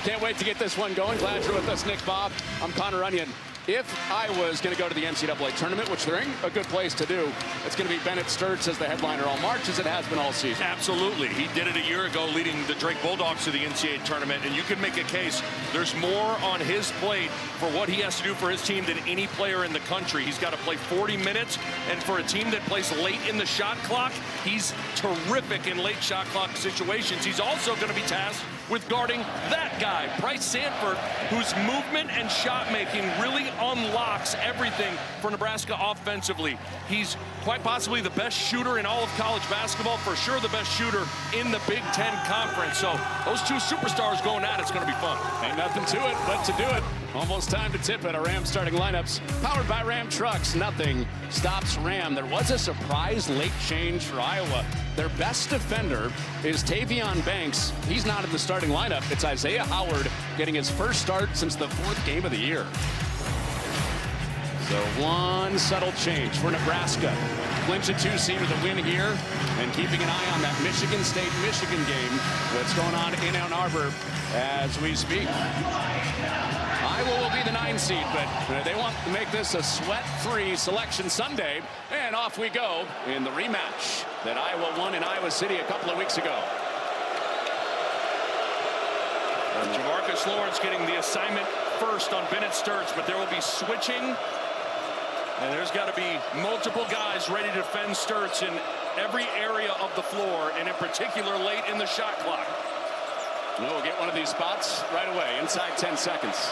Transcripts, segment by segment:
Can't wait to get this one going. Glad you're with us, Nick Bob. I'm Connor Onion. If I was going to go to the NCAA tournament, which they're in a good place to do, it's going to be Bennett Sturtz as the headliner all March, as it has been all season. Absolutely. He did it a year ago, leading the Drake Bulldogs to the NCAA tournament, and you can make a case there's more on his plate for what he has to do for his team than any player in the country. He's got to play 40 minutes, and for a team that plays late in the shot clock, he's terrific in late shot clock situations. He's also going to be tasked with guarding that guy, Bryce Sanford, whose movement and shot making really unlocks everything for Nebraska offensively. He's quite possibly the best shooter in all of college basketball, for sure the best shooter in the Big Ten Conference. So those two superstars going at it's going to be fun. Ain't nothing to it but to do it. Almost time to tip it. Our Ram starting lineups powered by Ram trucks. Nothing stops Ram. There was a surprise late change for Iowa. Their best defender is Tavion Banks. He's not in the starting lineup. It's Isaiah Howard getting his first start since the 4th game of the year. So one subtle change for Nebraska. Clinch a 2-seed with a win here, and keeping an eye on that Michigan State-Michigan game that's going on in Ann Arbor as we speak. Iowa will be the 9 seed, but they want to make this a sweat-free Selection Sunday, and off we go in the rematch that Iowa won in Iowa City a couple of weeks ago. Jamarcus Lawrence getting the assignment first on Bennett Sturtz, but there will be switching. And there's got to be multiple guys ready to defend Sturtz in every area of the floor, and in particular late in the shot clock. We'll get one of these spots right away, inside 10 seconds.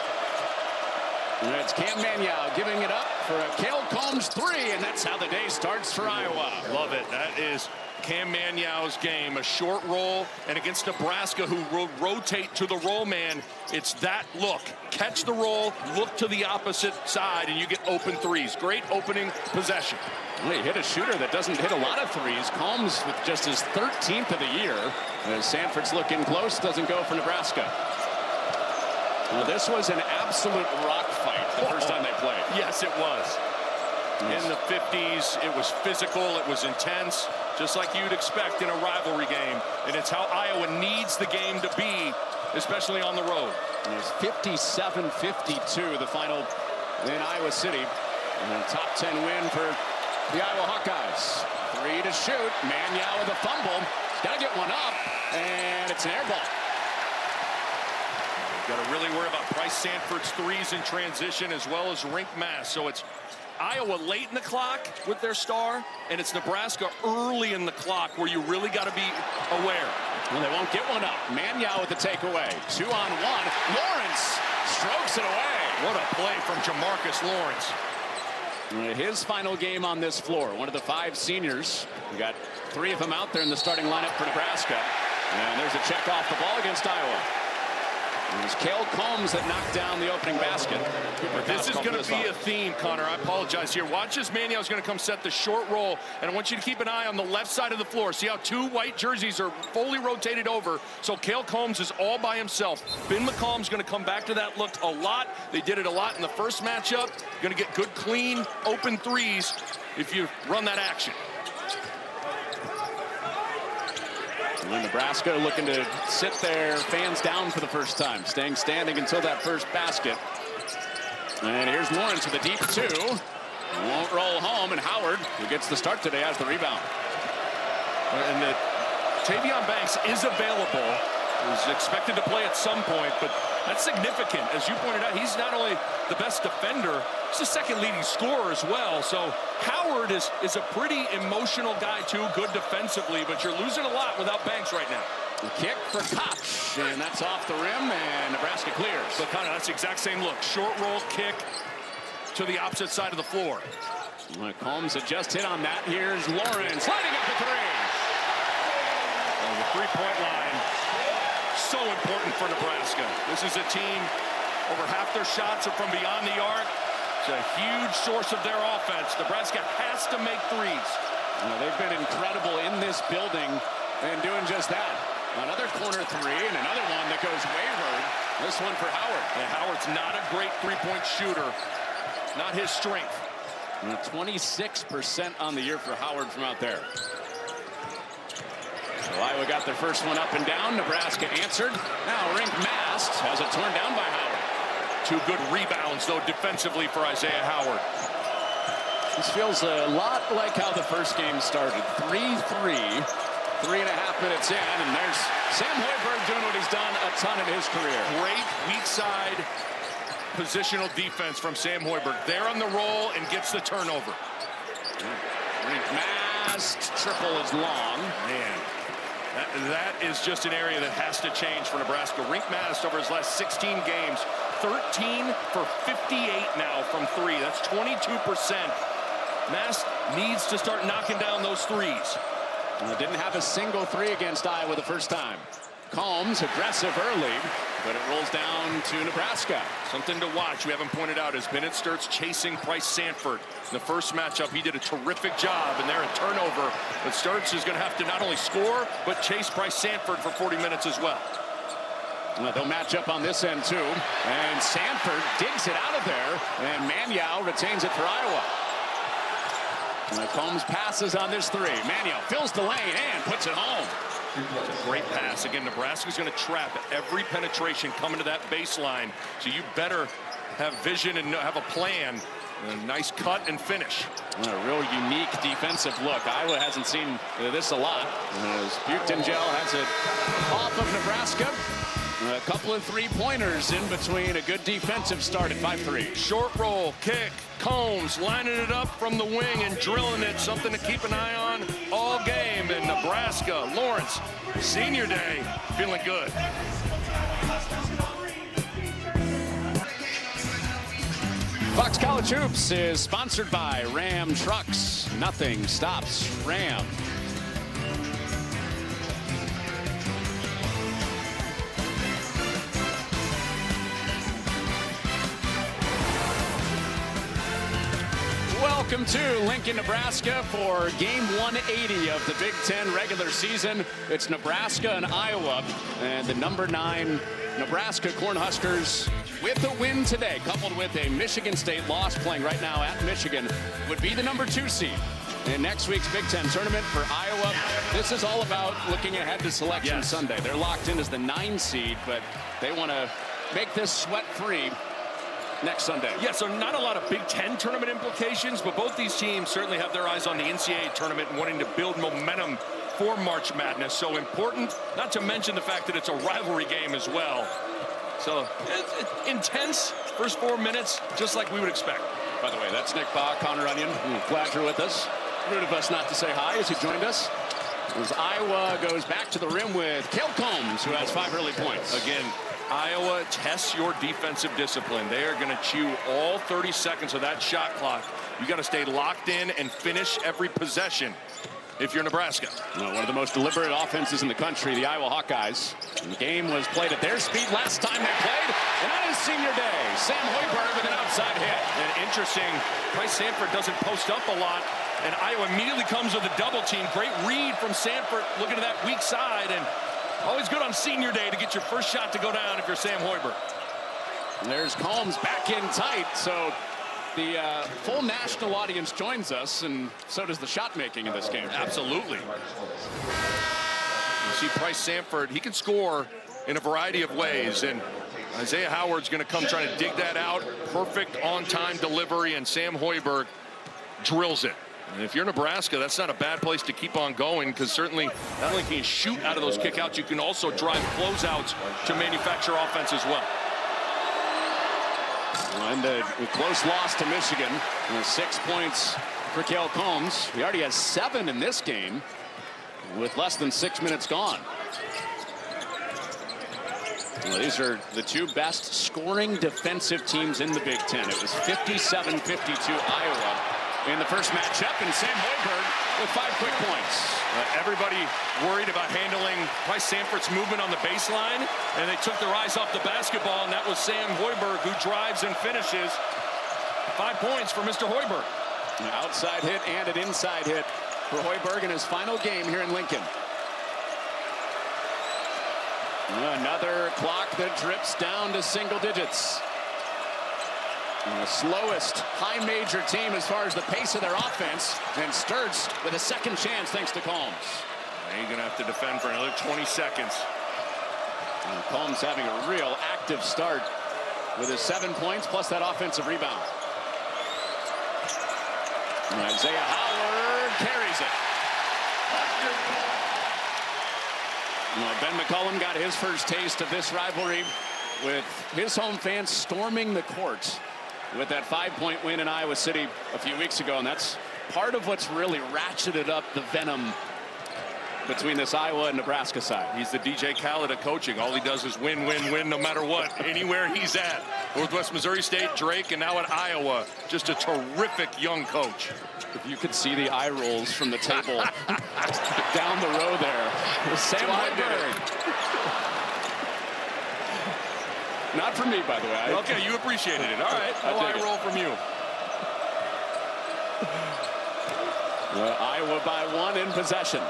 And it's Cam Maniau giving it up for a Cale Combs 3, and that's how the day starts for Iowa. Love it. That is Cam Maniau's game, a short roll, and against Nebraska, who will rotate to the roll man, it's that look. Catch the roll, look to the opposite side, and you get open threes. Great opening possession. Well, he hit a shooter that doesn't hit a lot of threes. Combs with just his 13th of the year. As Sanford's looking close, doesn't go for Nebraska. Well, this was an absolute rock fight the first time they played. Yes, it was. In the 50s, it was physical, it was intense, just like you'd expect in a rivalry game. And it's how Iowa needs the game to be, especially on the road. It was 57-52, the final in Iowa City. And a top 10 win for the Iowa Hawkeyes. 3 to shoot. Maniau with a fumble. Got to get one up, and it's an air ball. Got to really worry about Bryce Sanford's threes in transition as well as rink mass. So it's Iowa late in the clock with their star, and it's Nebraska early in the clock where you really got to be aware. Well, they won't get one up. Maniau with the takeaway. 2-on-1. Lawrence strokes it away. What a play from Jamarcus Lawrence. His final game on this floor. One of the 5 seniors. We got 3 of them out there in the starting lineup for Nebraska. And there's a check off the ball against Iowa. It was Cale Combs that knocked down the opening basket. This is going to be a theme, Connor. I apologize here. Watch as Maniau's going to come set the short roll, and I want you to keep an eye on the left side of the floor. See how 2 white jerseys are fully rotated over, so Cale Combs is all by himself. Ben McCollum's going to come back to that look a lot. They did it a lot in the first matchup. Going to get good, clean, open threes if you run that action. And Nebraska looking to sit their fans down for the first time, staying standing until that first basket. And here's Lawrence with a deep 2. Won't roll home, and Howard, who gets the start today, has the rebound. And Tavion Banks is available. He's expected to play at some point, but that's significant. As you pointed out, he's not only the best defender, he's the 2nd leading scorer as well. So Howard is a pretty emotional guy too, good defensively, but you're losing a lot without Banks right now. The kick for Koch, and that's off the rim, and Nebraska clears. But kind of that's the exact same look. Short roll kick to the opposite side of the floor. Combs had just hit on that. Here's Lawrence lighting up the 3. The three-point line, so important for Nebraska. This is a team, over half their shots are from beyond the arc. It's a huge source of their offense. Nebraska has to make threes. They've been incredible in this building and doing just that. Another corner 3 and another one that goes wayward. This one for Howard. And Howard's not a great three-point shooter. Not his strength. 26% on the year for Howard from out there. So Iowa got their first one up and down. Nebraska answered. Now rink mass. pass, has it torn down by Howard. 2 good rebounds, though, defensively for Isaiah Howard. This feels a lot like how the first game started. 3-3, 3.5 minutes in, and there's Sam Hoiberg doing what he's done a ton in his career. Great weak side positional defense from Sam Hoiberg. There on the roll and gets the turnover. Mast triple is long. Man, that is just an area that has to change for Nebraska. Rink Mast over his last 16 games, 13 for 58 now from 3. That's 22%. Mast needs to start knocking down those threes. Didn't have a single 3 against Iowa the first time. Combs aggressive early, but it rolls down to Nebraska. Something to watch we haven't pointed out is Bennett Sturtz chasing Price Sanford. In the first matchup, he did a terrific job, and they're a turnover. But Sturtz is going to have to not only score, but chase Price Sanford for 40 minutes as well. They'll match up on this end, too. And Sanford digs it out of there, and Manyow retains it for Iowa. Combs passes on this 3. Manyow fills the lane and puts it home. It's a great pass. Again, Nebraska's going to trap every penetration coming to that baseline. So you better have vision and have a plan. A nice cut and finish. A real unique defensive look. Iowa hasn't seen this a lot. As Buchtengel has it off of Nebraska. A couple of 3-pointers in between. A good defensive start at 5-3. Short roll, kick, Combs lining it up from the wing and drilling it. Something to keep an eye on all game. And Nebraska, Lawrence, senior day, feeling good. Fox College Hoops is sponsored by Ram Trucks. Nothing stops Ram. Welcome to Lincoln, Nebraska for game 180 of the Big Ten regular season. It's Nebraska and Iowa, and the number 9 Nebraska Cornhuskers with a win today, coupled with a Michigan State loss, playing right now at Michigan, would be the number 2 seed in next week's Big Ten tournament for Iowa. This is all about looking ahead to Selection Sunday. They're locked in as the 9 seed, but they want to make this sweat-free next Sunday. Yeah, so not a lot of Big Ten tournament implications, but both these teams certainly have their eyes on the NCAA tournament and wanting to build momentum for March Madness. So important, not to mention the fact that it's a rivalry game as well. So it's intense first 4 minutes, just like we would expect. By the way, that's Nick Baugh, Connor Onion. Glad you're with us. Rude of us not to say hi as he joined us. As Iowa goes back to the rim with Cale Combs, who has 5 early points. Again, Iowa tests your defensive discipline. They are going to chew all 30 seconds of that shot clock. You got to stay locked in and finish every possession if you're Nebraska. One of the most deliberate offenses in the country, the Iowa Hawkeyes. And the game was played at their speed last time they played. And on his senior day, Sam Hoiberg with an outside hit. And interesting, Price Sanford doesn't post up a lot. And Iowa immediately comes with a double team. Great read from Sanford, looking at that weak side. And always good on senior day to get your first shot to go down if you're Sam Hoiberg. And there's Combs back in tight. So the full national audience joins us, and so does the shot making in this game. Absolutely. You see Price Sanford, he can score in a variety of ways, and Isaiah Howard's going to come trying to dig that out. Perfect on-time delivery, and Sam Hoiberg drills it. And if you're Nebraska, that's not a bad place to keep on going, because certainly not only can you shoot out of those kickouts, you can also drive closeouts to manufacture offense as well. And a close loss to Michigan. 6 points for Cale Combs. He already has 7 in this game with less than 6 minutes gone. Well, these are the 2 best scoring defensive teams in the Big Ten. It was 57-52 Iowa in the first matchup, and Sam Hoiberg with 5 quick points. Everybody worried about handling Price Sanford's movement on the baseline, and they took their eyes off the basketball, and that was Sam Hoiberg who drives and finishes. 5 points for Mr. Hoiberg. An outside hit and an inside hit for Hoiberg in his final game here in Lincoln. Another clock that drips down to single digits. And the slowest high major team as far as the pace of their offense, and Sturtz with a second chance thanks to Combs. Now you're going to have to defend for another 20 seconds. Combs having a real active start with his 7 points plus that offensive rebound. And Isaiah Howard carries it. Ben McCollum got his first taste of this rivalry with his home fans storming the court with that 5-point win in Iowa City a few weeks ago. And that's part of what's really ratcheted up the venom between this Iowa and Nebraska side. He's the DJ Khaled of coaching. All he does is win, win, win, no matter what, anywhere he's at. Northwest Missouri State, Drake, and now at Iowa. Just a terrific young coach. If you could see the eye rolls from the table down the row there. Sam Hoiberg. Not for me, by the way. Okay, you appreciated it. All right, no eye roll from you. Iowa by 1 in possession.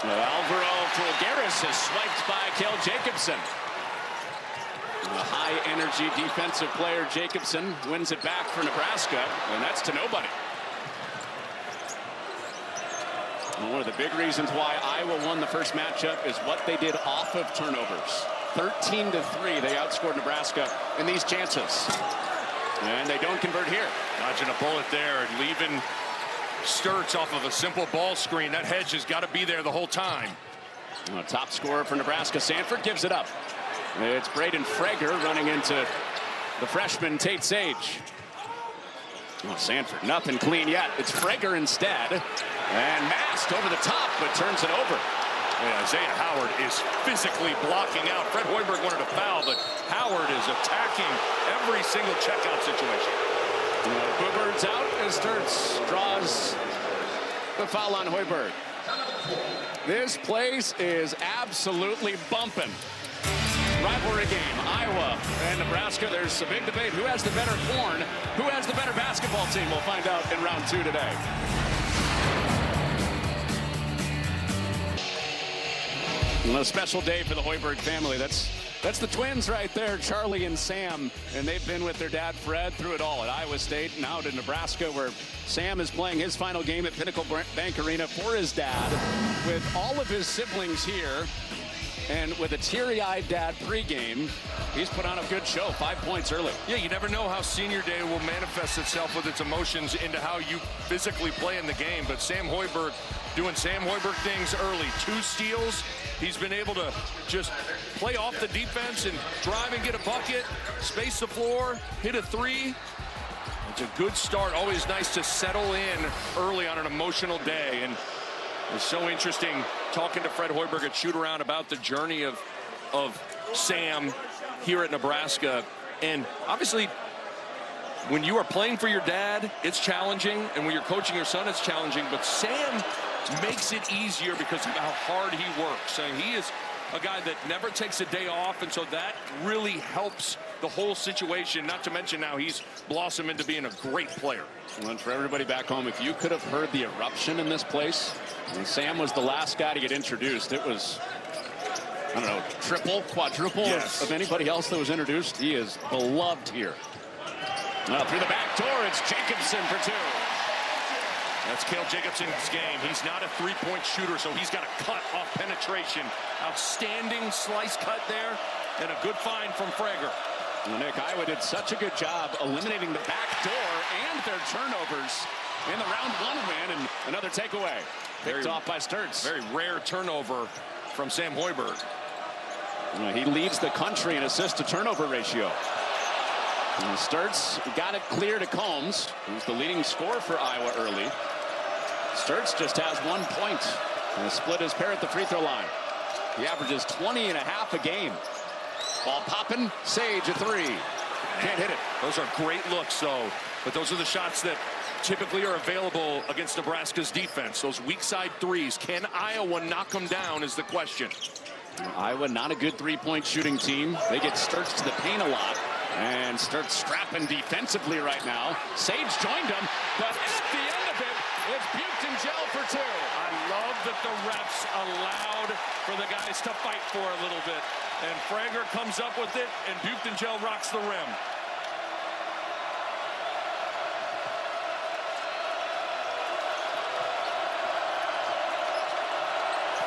Alvaro Fulgaris is swiped by Kel Jacobson. A high-energy defensive player, Jacobson, wins it back for Nebraska, and that's to nobody. One of the big reasons why Iowa won the first matchup is what they did off of turnovers. 13-3, they outscored Nebraska in these chances. And they don't convert here. Dodging a bullet there and leaving Sturts off of a simple ball screen. That hedge has got to be there the whole time. Top scorer for Nebraska, Sanford gives it up. It's Braden Frager running into the freshman Tate Sage. Sanford, nothing clean yet. It's Frager instead. And masked over the top, but turns it over. Yeah, Isaiah Howard is physically blocking out. Fred Hoiberg wanted a foul, but Howard is attacking every single checkout situation. Boobird's out as Sturts draws the foul on Hoiberg. This place is absolutely bumping. Rivalry game, Iowa and Nebraska. There's a big debate. Who has the better corn? Who has the better basketball team? We'll find out in round 2 today. Well, a special day for the Hoiberg family. That's the twins right there, Charlie and Sam, and they've been with their dad Fred through it all at Iowa State and out in Nebraska, where Sam is playing his final game at Pinnacle Bank Arena for his dad, with all of his siblings here. And with a teary-eyed dad pregame, he's put on a good show, 5 points early. Yeah, you never know how senior day will manifest itself with its emotions into how you physically play in the game. But Sam Hoiberg doing Sam Hoiberg things early. 2 steals. He's been able to just play off the defense and drive and get a bucket, space the floor, hit a 3. It's a good start. Always nice to settle in early on an emotional day. And it's so interesting talking to Fred Hoiberg at Shoot Around about the journey of Sam here at Nebraska. And obviously, when you are playing for your dad, it's challenging. And when you're coaching your son, it's challenging. But Sam makes it easier because of how hard he works. And he is a guy that never takes a day off. And so that really helps the whole situation, not to mention now he's blossomed into being a great player. And for everybody back home, if you could have heard the eruption in this place, and Sam was the last guy to get introduced, it was, I don't know, triple, quadruple of anybody else that was introduced. He is beloved here. Well, through the back door, it's Jacobson for 2. That's Kel Jacobson's game. He's not a three-point shooter, so he's got a cut off penetration. Outstanding slice cut there, and a good find from Frager. Well, Nick, Iowa did such a good job eliminating the back door and their turnovers in the round 1 win, and another takeaway. Picked off by Sturts. Very rare turnover from Sam Hoiberg. He leads the country in assist to turnover ratio. And Sturts got it clear to Combs, who's the leading scorer for Iowa early. Sturts just has 1 point and split his pair at the free throw line. He averages 20.5 a game. Ball popping, Sage a 3. Can't hit it. Those are great looks, though. But those are the shots that typically are available against Nebraska's defense. Those weak side threes. Can Iowa knock them down is the question. Iowa not a good three-point shooting team. They get Sturts to the paint a lot. And Sturts strapping defensively right now. Sage joined him, but at the end of it, it's Buchton Gel for 2. I love that the refs allowed for the guys to fight for a little bit. And Frager comes up with it, and Buchton Gel rocks the rim.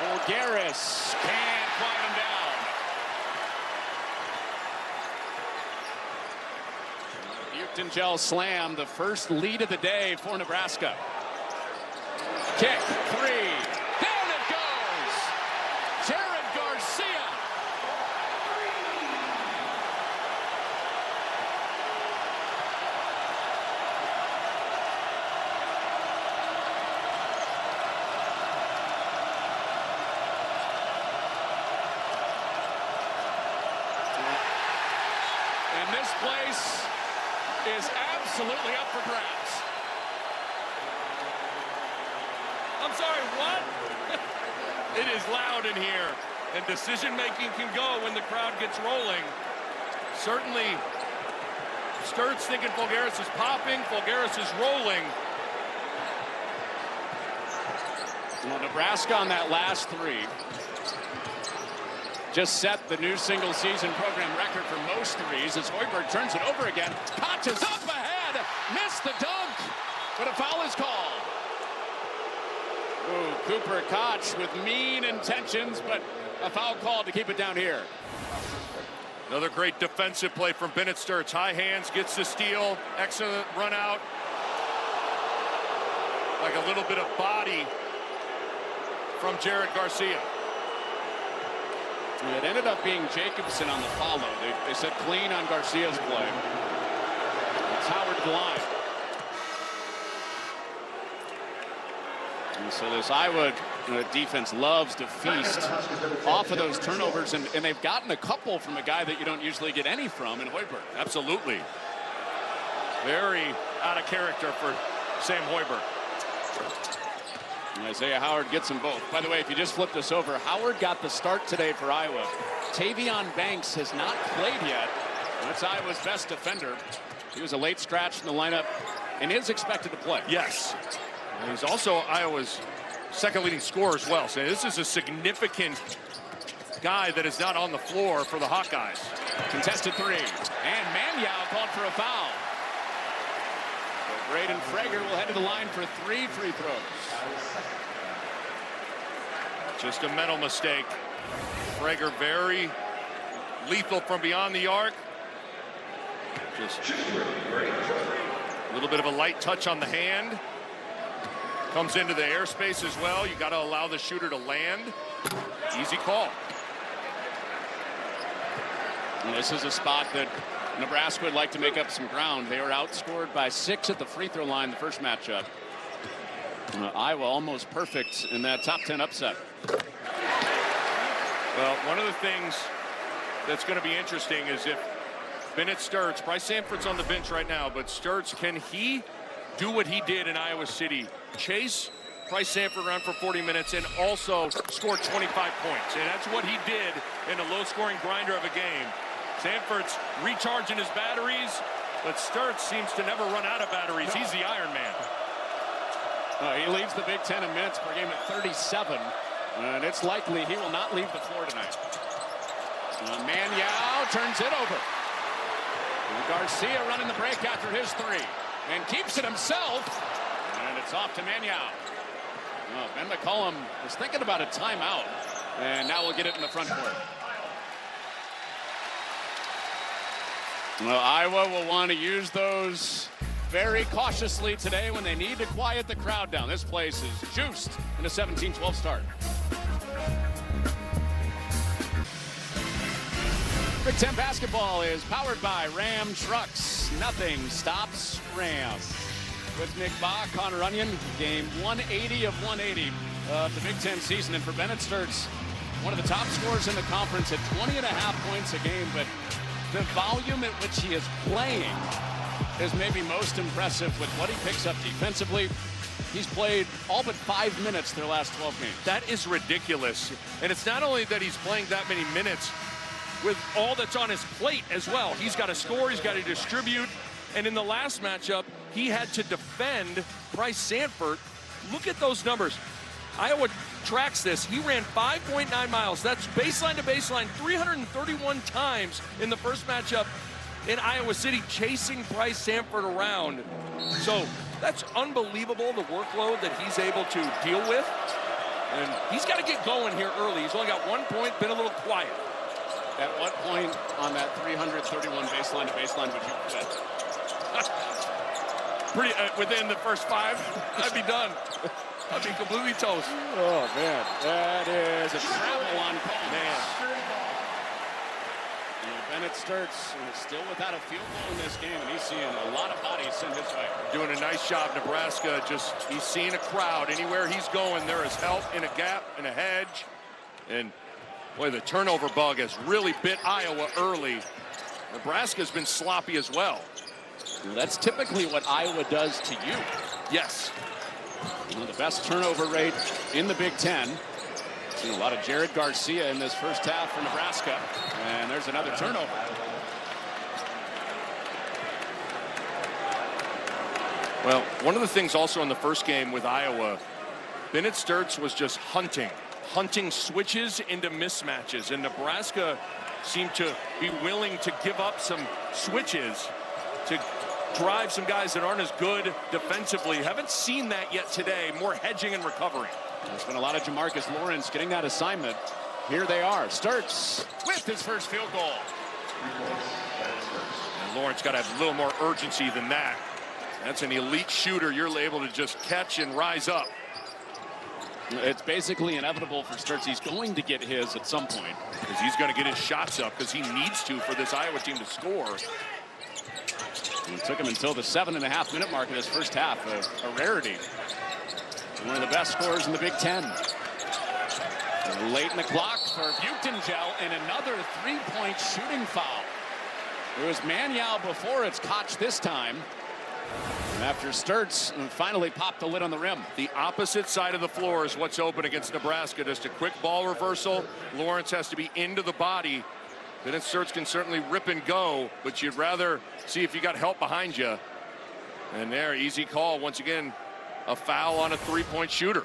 Fulgaris can't quiet him down. Buchton Gel slam, the first lead of the day for Nebraska. Kick, three. Down it goes. Jared Garcia. And this place is absolutely up for grabs. I'm sorry, what? It is loud in here, and decision-making can go when the crowd gets rolling. Certainly, Sturtz thinking Fulgaris is popping, Fulgaris is rolling. Well, Nebraska on that last three just set the new single-season program record for most threes as Hoiberg turns it over again. Koch is up ahead, missed the dunk, but a foul is called. Ooh, Cooper Koch with mean intentions, but a foul called to keep it down here. Another great defensive play from Bennett Sturtz. High hands, gets the steal, excellent run out. Like a little bit of body from Jared Garcia. It ended up being Jacobson on the follow. They said clean on Garcia's play. It's Howard to the line. And so this Iowa defense loves to feast off of those turnovers, and they've gotten a couple from a guy that you don't usually get any from in Hoiberg. Absolutely. Very out of character for Sam Hoiberg. And Isaiah Howard gets them both. By the way, if you just flip this over, Howard got the start today for Iowa. Tavion Banks has not played yet. That's Iowa's best defender. He was a late scratch in the lineup and is expected to play. Yes. And he's also Iowa's second leading scorer as well. So this is a significant guy that is not on the floor for the Hawkeyes. Contested three. And Manyao called for a foul. So Braden Frager will head to the line for 3 free throws. Just a mental mistake. Frager very lethal from beyond the arc. Just a little bit of a light touch on the hand. Comes into the airspace as well. You got to allow the shooter to land. Easy call. And this is a spot that Nebraska would like to make up some ground. They were outscored by 6 at the free throw line the first matchup. Iowa almost perfect in that top 10 upset. Well, one of the things that's going to be interesting is if Bennett Sturtz, Bryce Sanford's on the bench right now, but Sturtz, can he do what he did in Iowa City? Chase Bryce Sanford around for 40 minutes and also score 25 points. And that's what he did in a low-scoring grinder of a game. Sanford's recharging his batteries, but Sturtz seems to never run out of batteries. He's the Iron Man. He leads the Big Ten in minutes per game at 37, and it's likely he will not leave the floor tonight. Manyao turns it over. And Garcia running the break after his three, and keeps it himself, and it's off to Manyao. Ben McCollum was thinking about a timeout, and now we'll get it in the front court. Well, Iowa will want to use those very cautiously today when they need to quiet the crowd down. This place is juiced in a 17-12 start. Big Ten basketball is powered by Ram Trucks. Nothing stops Ram. With Nick Baugh, Connor Onion, game 180 of 180 of the Big Ten season. And for Bennett Sturtz, one of the top scorers in the conference at 20.5 points a game, but the volume at which he is playing is maybe most impressive with what he picks up defensively. He's played all but 5 minutes their last 12 games. That is ridiculous. And it's not only that he's playing that many minutes, with all that's on his plate as well. He's got to score, he's got to distribute. And in the last matchup, he had to defend Bryce Sanford. Look at those numbers. Iowa tracks this. He ran 5.9 miles. That's baseline to baseline 331 times in the first matchup in Iowa City, chasing Bryce Sanford around. So that's unbelievable, the workload that he's able to deal with. And he's got to get going here early. He's only got 1 point, been a little quiet. At what point on that 331 baseline to baseline would you quit? Pretty within the first 5, I'd be done. I'd be completely toast. Oh, man. That is a travel on call. Man. Bennett Sturtz is still without a field goal in this game, and he's seeing a lot of bodies sent his way. Doing a nice job, Nebraska. He's seeing a crowd. Anywhere he's going, there is help in a gap, in a hedge. And, boy, the turnover bug has really bit Iowa early. Nebraska's been sloppy as well. That's typically what Iowa does to you. Yes. The best turnover rate in the Big Ten. Seen a lot of Jared Garcia in this first half for Nebraska. And there's another turnover. Well, one of the things also in the first game with Iowa, Bennett Sturtz was just hunting switches into mismatches. And Nebraska seemed to be willing to give up some switches to drive some guys that aren't as good defensively. Haven't seen that yet today. More hedging and recovering. There's been a lot of Jamarcus Lawrence getting that assignment. Here they are. Sturtz with his first field goal. And Lawrence got to have a little more urgency than that. That's an elite shooter. You're able to just catch and rise up. It's basically inevitable for Sturtz. He's going to get his at some point. Because he's going to get his shots up because he needs to for this Iowa team to score. It took him until the 7.5-minute mark of this first half, a rarity. One of the best scorers in the Big Ten. And late in the clock for Buchtengel, and another three-point shooting foul. It was Maniau before, it's Koch this time. And after Sturtz finally popped the lid on the rim. The opposite side of the floor is what's open against Nebraska. Just a quick ball reversal. Lawrence has to be into the body. Bennett Sturtz can certainly rip and go, but you'd rather see if you got help behind you. And there, easy call. Once again, a foul on a three-point shooter.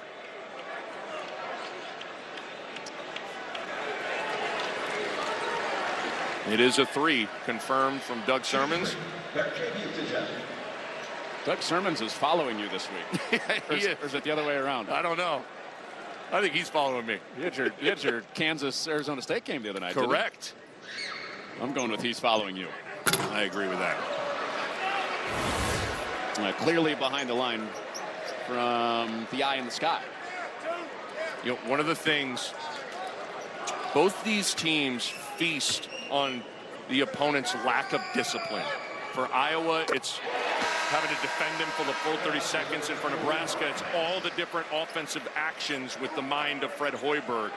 It is a 3, confirmed from Doug Sermons. Doug Sermons is following you this week. Or is it the other way around? I don't know. I think he's following me. You had your Kansas-Arizona State game the other night. Correct. I'm going with he's following you. I agree with that. Clearly behind the line from the eye in the sky. You know, one of the things, both these teams feast on the opponent's lack of discipline. For Iowa, it's having to defend him for the full 30 seconds. And for Nebraska, it's all the different offensive actions with the mind of Fred Hoiberg.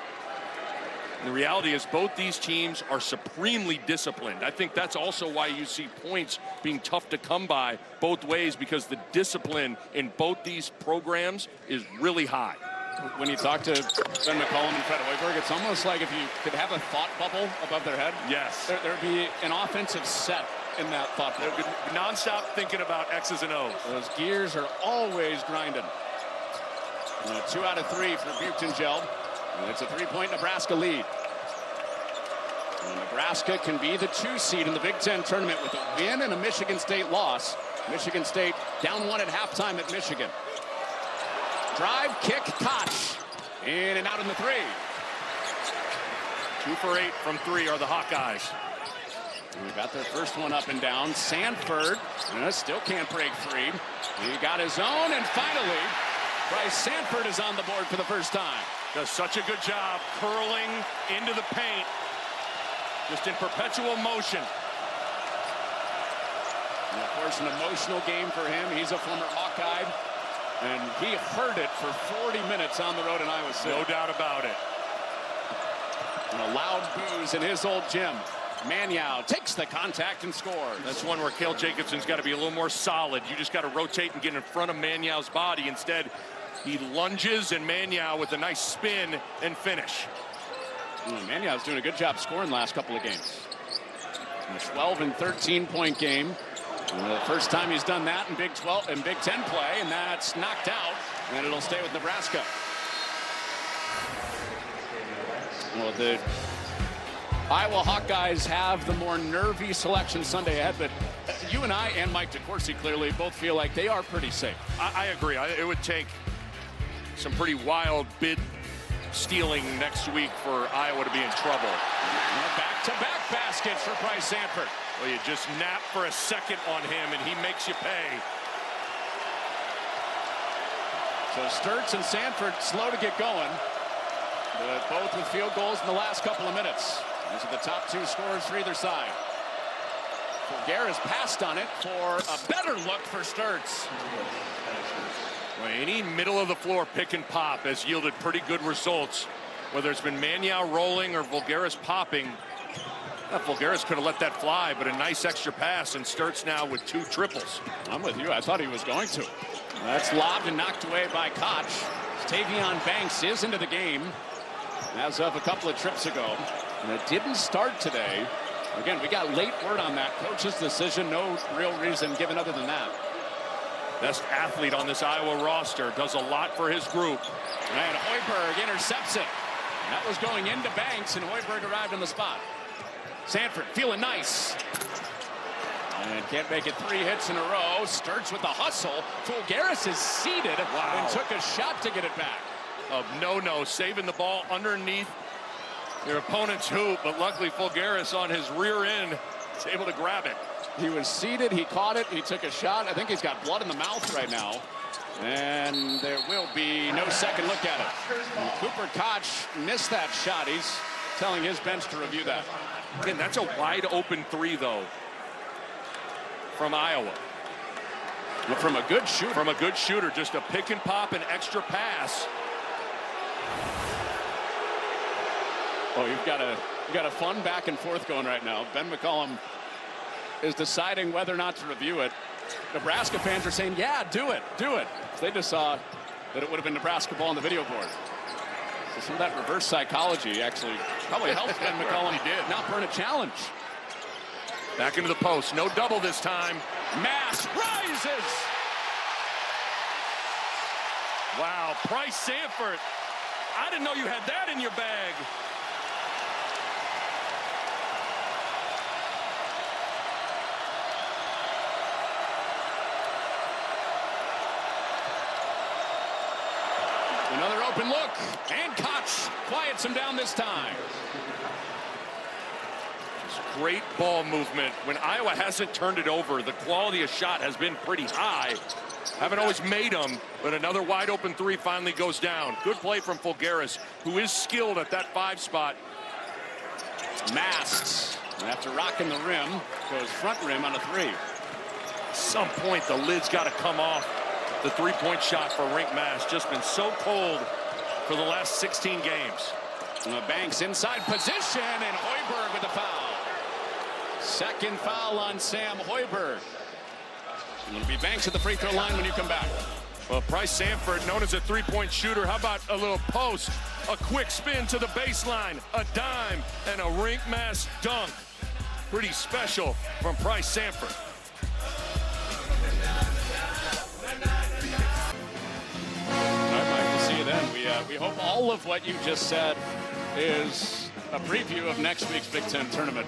And the reality is both these teams are supremely disciplined. I think that's also why you see points being tough to come by both ways, because the discipline in both these programs is really high. When you talk to Ben McCollum and Fred Hoiberg, it's almost like if you could have a thought bubble above their head. Yes. There'd be an offensive set in that thought bubble. Non-stop thinking about X's and O's. Those gears are always grinding. 2 out of 3 for Buchtengel. And it's a 3-point Nebraska lead. And Nebraska can be the 2 seed in the Big Ten tournament with a win and a Michigan State loss. Michigan State down 1 at halftime at Michigan. Drive, kick, Koch. In and out in the 3. 2 for 8 from 3 are the Hawkeyes. We got their first one up and down. Sanford still can't break free. He got his own, and finally, Bryce Sanford is on the board for the first time. Does such a good job curling into the paint. Just in perpetual motion. And of course, an emotional game for him. He's a former Hawkeye, and he heard it for 40 minutes on the road in Iowa City. No doubt about it. And a loud boos in his old gym. Maniau takes the contact and scores. That's one where Cale Jacobson's got to be a little more solid. You just got to rotate and get in front of Maniau's body. Instead, he lunges, and Maniau with a nice spin and finish. Maniau's doing a good job scoring the last couple of games. A 12 and 13-point game. The first time he's done that in Big Ten play, and that's knocked out, and it'll stay with Nebraska. Well, the Iowa Hawkeyes have the more nervy selection Sunday ahead, but you and I and Mike DeCourcy clearly both feel like they are pretty safe. I agree. It would take some pretty wild bid stealing next week for Iowa to be in trouble. Back-to-back baskets for Bryce Sanford. Well, you just nap for a second on him, and he makes you pay. So Sturts and Sanford slow to get going, but both with field goals in the last couple of minutes. These are the top two scorers for either side. Fulgaris passed on it for a better look for Sturts. Well, any middle of the floor pick and pop has yielded pretty good results, whether it's been Maniau rolling or Fulgaris popping. Fulgaris could have let that fly, but a nice extra pass, and Sturts now with 2 triples. I'm with you. I thought he was going to. That's lobbed and knocked away by Koch. Tavion Banks is into the game as of a couple of trips ago, and it didn't start today. Again, we got late word on that. Coach's decision, no real reason given other than that. Best athlete on this Iowa roster, does a lot for his group. And Hoiberg intercepts it. That was going into Banks, and Hoiberg arrived on the spot. Sanford feeling nice. And can't make it 3 hits in a row. Sturts with the hustle. Fulgaris is seated and took a shot to get it back. No, saving the ball underneath your opponent's hoop, but luckily Fulgaris on his rear end is able to grab it. He was seated, he caught it, he took a shot. I think he's got blood in the mouth right now. And there will be no second look at it. And Cooper Koch missed that shot. He's telling his bench to review that. Again, that's a wide open 3, though, from Iowa. But from a good shooter. From a good shooter, just a pick and pop, an extra pass. Oh, you've got a fun back and forth going right now. Ben McCollum is deciding whether or not to review it. Nebraska fans are saying, yeah, do it. They just saw that it would have been Nebraska ball on the video board. So some of that reverse psychology actually probably helped Ben McCollum. He did not burn a challenge. Back into the post, no double this time. Mass rises. Wow, Bryce Sanford. I didn't know you had that in your bag. Another open look, and Koch quiets him down this time. Just great ball movement. When Iowa hasn't turned it over, the quality of shot has been pretty high. Haven't always made them, but another wide open 3 finally goes down. Good play from Fulgaris, who is skilled at that 5 spot. Masks, after rocking the rim, goes front rim on a 3. At some point, the lid's got to come off. The 3-point shot for Rink Mass just been so cold for the last 16 games. Banks inside position, and Hoiberg with the foul. Second foul on Sam Hoiberg. It'll be Banks at the free throw line when you come back. Well, Bryce Sanford, known as a 3-point shooter. How about a little post, a quick spin to the baseline, a dime, and a Rink Mass dunk. Pretty special from Bryce Sanford. We hope all of what you just said is a preview of next week's Big Ten tournament.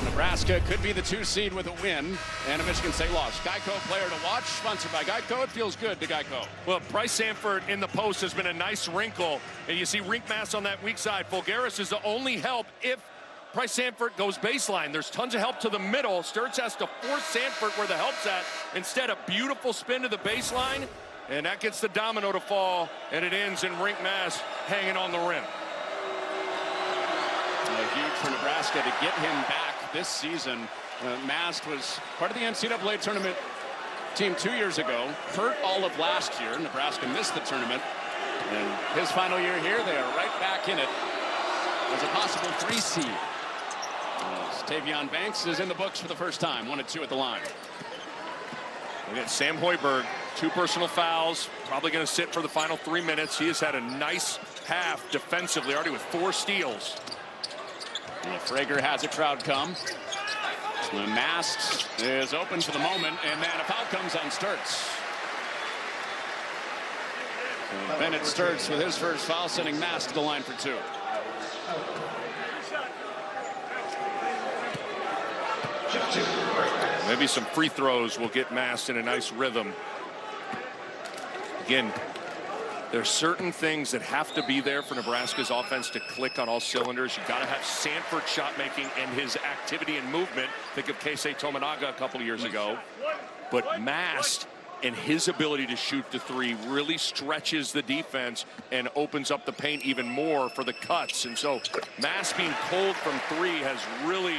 Nebraska could be the 2 seed with a win and a Michigan State loss. Geico player to watch, sponsored by Geico. It feels good to Geico. Well, Bryce Sanford in the post has been a nice wrinkle, and you see Rink Mass on that weak side. Fulgaris is the only help if Bryce Sanford goes baseline. There's tons of help to the middle. Sturts has to force Sanford where the help's at. Instead, a beautiful spin to the baseline. And that gets the domino to fall, and it ends in Rink Mass hanging on the rim. Huge for Nebraska to get him back this season. Mast was part of the NCAA tournament team 2 years ago, hurt all of last year. Nebraska missed the tournament. And his final year here, they are right back in it as a possible 3 seed. Tavion Banks is in the books for the first time, 1 and 2 at the line. Again, Sam Hoiberg, 2 personal fouls, probably going to sit for the final 3 minutes. He has had a nice half defensively, already with 4 steals. Frager has a crowd come. The Mast is open for the moment, and then a foul comes on Sturts. So Bennett Sturts with his first foul, sending Mast to the line for 2. Maybe some free throws will get Mast in a nice rhythm. Again, There's certain things that have to be there for Nebraska's offense to click on all cylinders. You've got to have Sanford shot making and his activity and movement. Think of Keisei Tominaga a couple of years ago. But Mast and his ability to shoot the three really stretches the defense and opens up the paint even more for the cuts. And so Mast being cold from three has really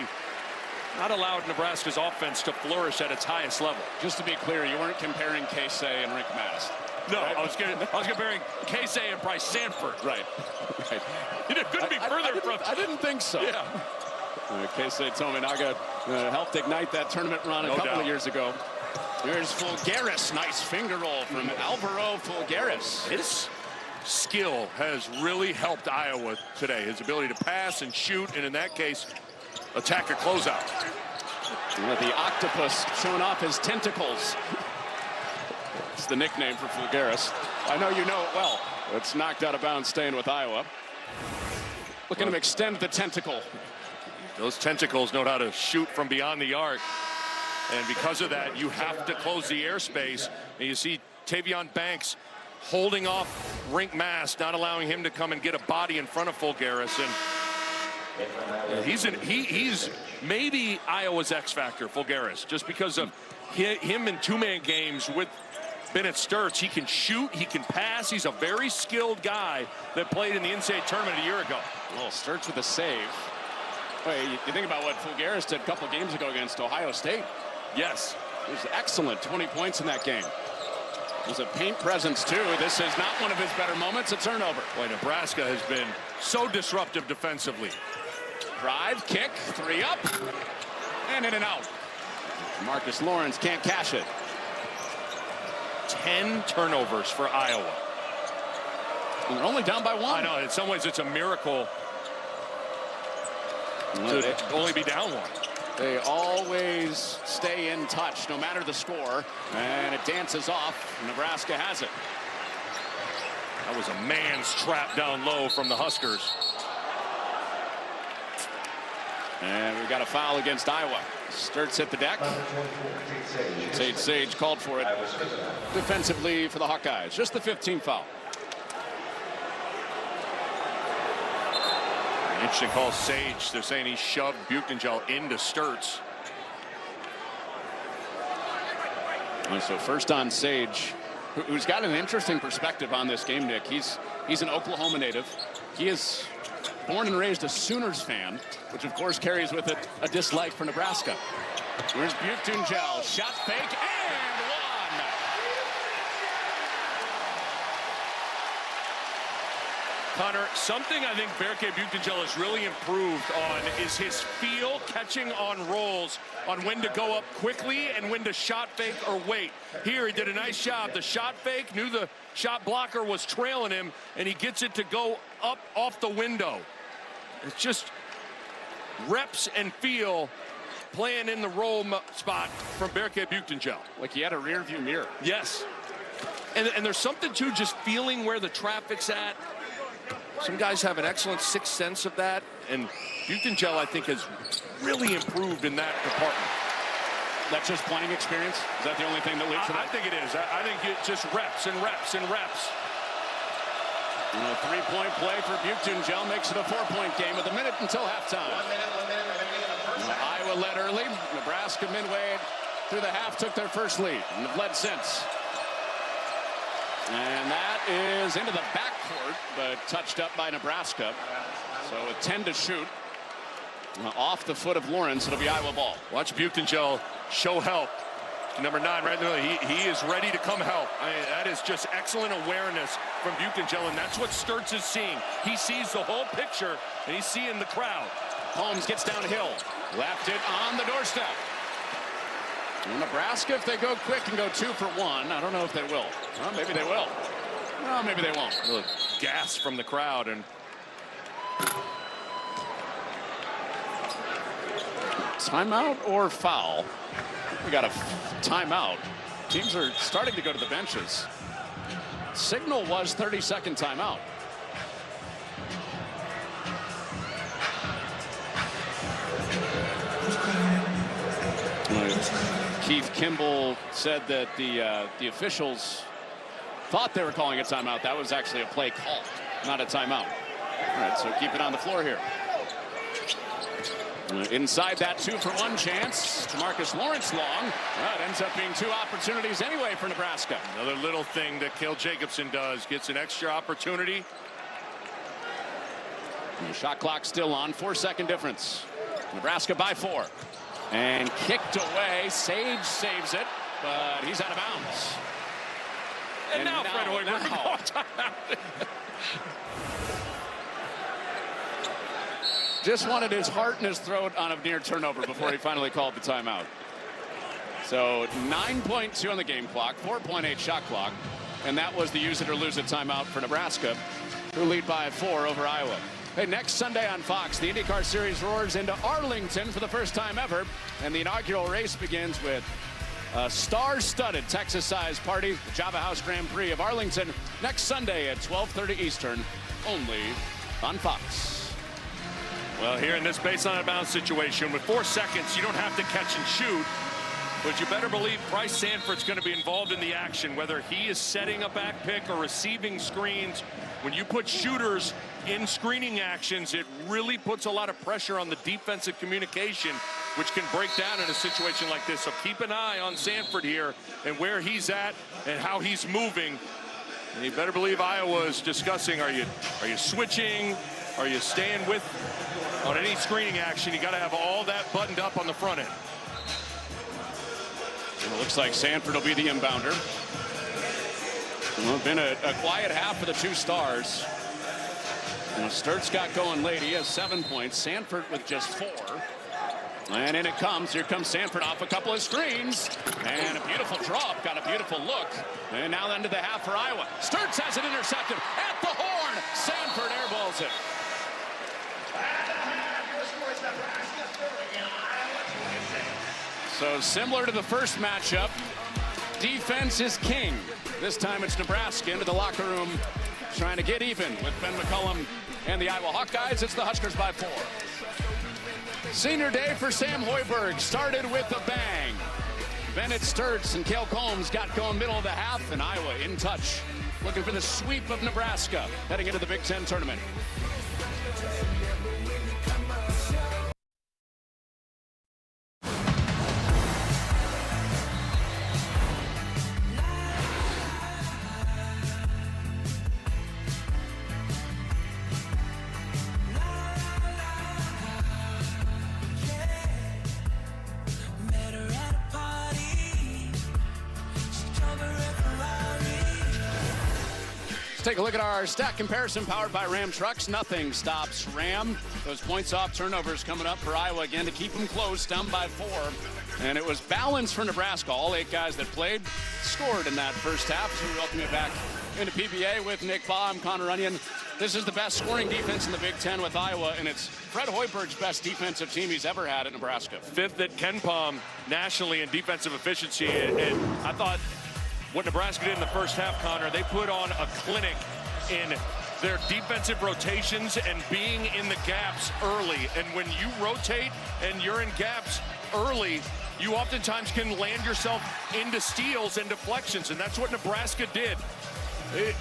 not allowed Nebraska's offense to flourish at its highest level. Just to be clear, you weren't comparing Keisei and Rick Mast. No, right? I was comparing Keisei and Bryce Sanford. Right. It couldn't be further from. I didn't think so. Yeah. Keisei Tominaga helped ignite that tournament run a couple of years ago. Here's Fulgaris. Nice finger roll from Alvaro Fulgaris. His skill has really helped Iowa today. His ability to pass and shoot, and in that case, attack a closeout. The octopus showing off his tentacles. It's the nickname for Fulgaris. I know you know it well. It's knocked out of bounds, staying with Iowa. Look at him extend the tentacle. Those tentacles know how to shoot from beyond the arc. And because of that, you have to close the airspace. And you see Tavion Banks holding off Rink Mast, not allowing him to come and get a body in front of Fulgaris. And he's maybe Iowa's X factor, Fulgaris, just because of him in two-man games with Bennett Sturtz. He can shoot, he can pass. He's a very skilled guy that played in the NCAA tournament a year ago. Well, Sturtz with a save. Wait, you think about what Fulgaris did a couple games ago against Ohio State. Yes. It was excellent, 20 points in that game. There's a paint presence, too. This is not one of his better moments, a turnover. Boy, Nebraska has been so disruptive defensively. Drive, kick, three up, and in and out. Marcus Lawrence can't cash it. 10 turnovers for Iowa. And they're only down by one. I know, in some ways it's a miracle to only be down one. They always stay in touch, no matter the score, and it dances off. Nebraska has it. That was a man's trap down low from the Huskers. And we've got a foul against Iowa. Sturtz hit the deck. Sage Sage called for it defensively for the Hawkeyes. Just the 15th foul. Interesting call, Sage. They're saying he shoved Buchengel into Sturtz. And so first on Sage, who's got an interesting perspective on this game, Nick. He's an Oklahoma native. He is born and raised a Sooners fan, which of course carries with it a dislike for Nebraska. Here's Buchengel, shot fake, and one. Connor, something I think Berke Buchengel has really improved on is his feel catching on rolls on when to go up quickly and when to shot fake or wait. Here he did a nice job. The shot fake, knew the shot blocker was trailing him, and he gets it to go up off the window. It's just reps and feel playing in the roll spot from Berke Buchengel. Like he had a rear view mirror. Yes. And there's something too, just feeling where the traffic's at. Some guys have an excellent sixth sense of that, and Buchengel, I think, has really improved in that department. That's just playing experience? Is that the only thing that leads to that? I think it is. I think it's just reps and reps and reps. And a three-point play for Buchengel makes it a four-point game with a minute until halftime. Iowa led early. Nebraska midway through the half took their first lead and have led since. And that is into the backcourt, but touched up by Nebraska. So with 10 to shoot, off the foot of Lawrence, it'll be Iowa ball. Watch Buchengel show help. Number 9 right in the middle. He is ready to come help. I mean, that is just excellent awareness from Buchengel, and that's what Sturtz is seeing. He sees the whole picture, and he's seeing the crowd. Holmes gets downhill. Left it on the doorstep. Well, Nebraska, if they go quick and go 2 for 1, I don't know if they will. Well, maybe they will. Well, maybe they won't. A little gas from the crowd. And timeout or foul? We got a timeout. Teams are starting to go to the benches. Signal was 30-second timeout. Keith Kimball said that the officials thought they were calling a timeout. That was actually a play call, not a timeout. All right, so keep it on the floor here. Inside that 2-for-1 chance, Marcus Lawrence long. Well, it ends up being 2 opportunities anyway for Nebraska. Another little thing that Cale Jacobson does, gets an extra opportunity. And the shot clock still on, 4-second difference. Nebraska by 4. And kicked away. Sage saves it, but he's out of bounds. And now Fred Hoiberg. Just wanted his heart in his throat on a near turnover before he finally called the timeout. So 9.2 on the game clock, 4.8 shot clock, and that was the use it or lose it timeout for Nebraska, who lead by 4 over Iowa. Hey, next Sunday on Fox, the IndyCar Series roars into Arlington for the first time ever, and the inaugural race begins with a star-studded Texas-sized party, the Java House Grand Prix of Arlington, next Sunday at 12:30 Eastern, only on Fox. Well, here in this baseline of bounds situation, with 4 seconds, you don't have to catch and shoot, but you better believe Bryce Sanford's going to be involved in the action, whether he is setting a back pick or receiving screens. When you put shooters in screening actions, it really puts a lot of pressure on the defensive communication, which can break down in a situation like this. So keep an eye on Sanford here and where he's at and how he's moving. And you better believe Iowa is discussing, are you switching? Are you staying with on any screening action? You got to have all that buttoned up on the front end. And it looks like Sanford will be the inbounder. Well, it's been a quiet half for the 2 stars. Sturtz got going late. He has 7 points. Sanford with just 4. And in it comes. Here comes Sanford off a couple of screens. And a beautiful drop. Got a beautiful look. And now into the half for Iowa. Sturtz has it intercepted at the horn. Sanford airballs it. So similar to the first matchup, defense is king. This time it's Nebraska into the locker room trying to get even with Ben McCullum and the Iowa Hawkeyes. It's the Huskers by 4. Senior day for Sam Hoiberg started with a bang. Bennett Sturtz and Cale Combs got going middle of the half, and Iowa in touch, looking for the sweep of Nebraska heading into the Big Ten tournament. Take a look at our stat comparison powered by Ram Trucks. Nothing stops Ram. Those points off turnovers coming up for Iowa again to keep them close, down by 4. And it was balanced for Nebraska. All 8 guys that played scored in that first half. So we welcome you back into PBA with Nick Baugh. I'm Connor Runyon. This is the best scoring defense in the Big Ten with Iowa, and it's Fred Hoiberg's best defensive team he's ever had at Nebraska. 5th at KenPom nationally in defensive efficiency. And I thought what Nebraska did in the first half, Connor, they put on a clinic in their defensive rotations and being in the gaps early. And when you rotate and you're in gaps early, you oftentimes can land yourself into steals and deflections, and that's what Nebraska did. It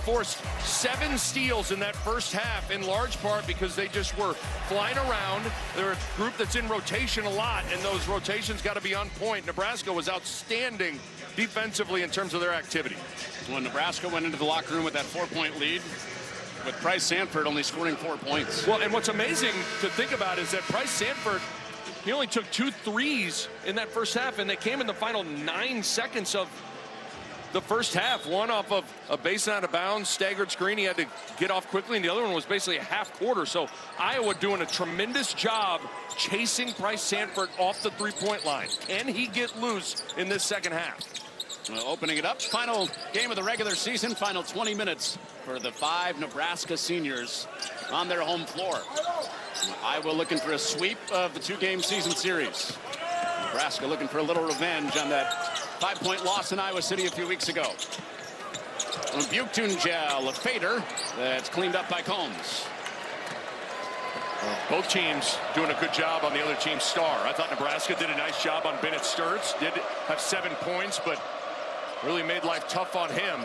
forced 7 steals in that first half, in large part because they just were flying around. They're a group that's in rotation a lot, and those rotations got to be on point. Nebraska was outstanding defensively in terms of their activity. When Nebraska went into the locker room with that 4-point lead, with Bryce Sanford only scoring 4 points. Well, and what's amazing to think about is that Bryce Sanford, he only took 2 threes in that first half, and they came in the final 9 seconds of the first half. One off of a baseline out of bounds, staggered screen. He had to get off quickly, and the other one was basically a half quarter. So Iowa doing a tremendous job chasing Bryce Sanford off the 3-point line. Can he get loose in this second half? Well, opening it up, final game of the regular season, final 20 minutes for the 5 Nebraska seniors on their home floor. Iowa looking for a sweep of the 2-game season series. Nebraska looking for a little revenge on that 5-point loss in Iowa City a few weeks ago. Butane gel, a fader that's cleaned up by Combs. Both teams doing a good job on the other team's star. I thought Nebraska did a nice job on Bennett Sturtz. Did have 7 points, but really made life tough on him.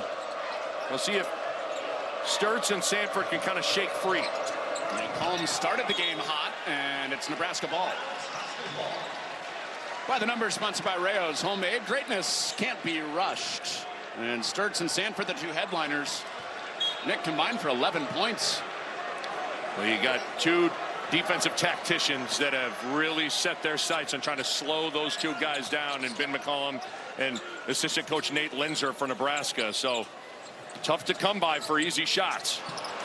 We'll see if Sturts and Sanford can kind of shake free. Combs started the game hot, and it's Nebraska ball. By the numbers, sponsored by Rayo's Homemade. Greatness can't be rushed. And Sturts and Sanford, the two headliners. Nick combined for 11 points. Well, you got two defensive tacticians that have really set their sights on trying to slow those two guys down, and Ben McCollum and assistant coach Nate Linzer for Nebraska. So tough to come by for easy shots.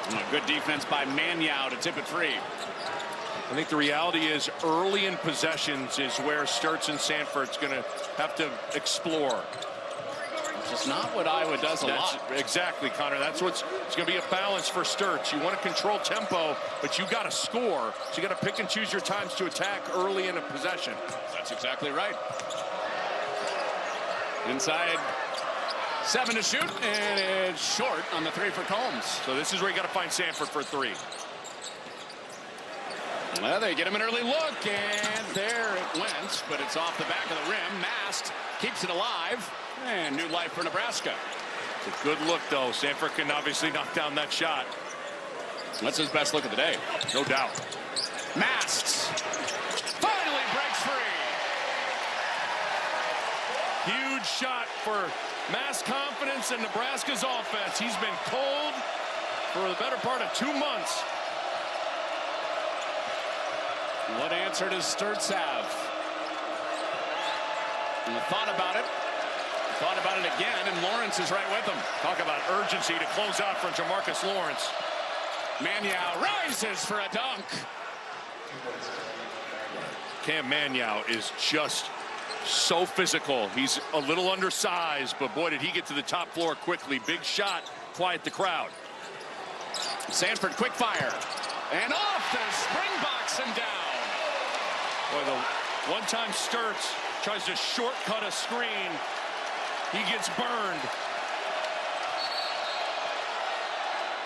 And a good defense by Manyao to tip it free. I think the reality is early in possessions is where Sturts and Sanford's going to have to explore. Which is not what Iowa does a lot. Exactly, Connor. That's what's it's going to be a balance for Sturts. You want to control tempo, but you got to score. So you got to pick and choose your times to attack early in a possession. That's exactly right. Inside 7 to shoot, and it's short on the 3 for Combs. So this is where you got to find Sanford for 3. Well, they get him an early look, and there it went, but it's off the back of the rim. Mast keeps it alive, and new life for Nebraska. It's a good look, though. Sanford can obviously knock down that shot. That's his best look of the day. No doubt. Mast finally breaks free. Huge shot for Mast confidence in Nebraska's offense. He's been cold for the better part of 2 months. What answer does Sturts have? And thought about it again, and Lawrence is right with him. Talk about urgency to close out for Jamarcus Lawrence. Manyao rises for a dunk. Cam Manyao is just so physical. He's a little undersized, but boy, did he get to the top floor quickly. Big shot, quiet the crowd. Sanford quick fire, and off the springbox and down. Boy, the one time Sturts tries to shortcut a screen, he gets burned.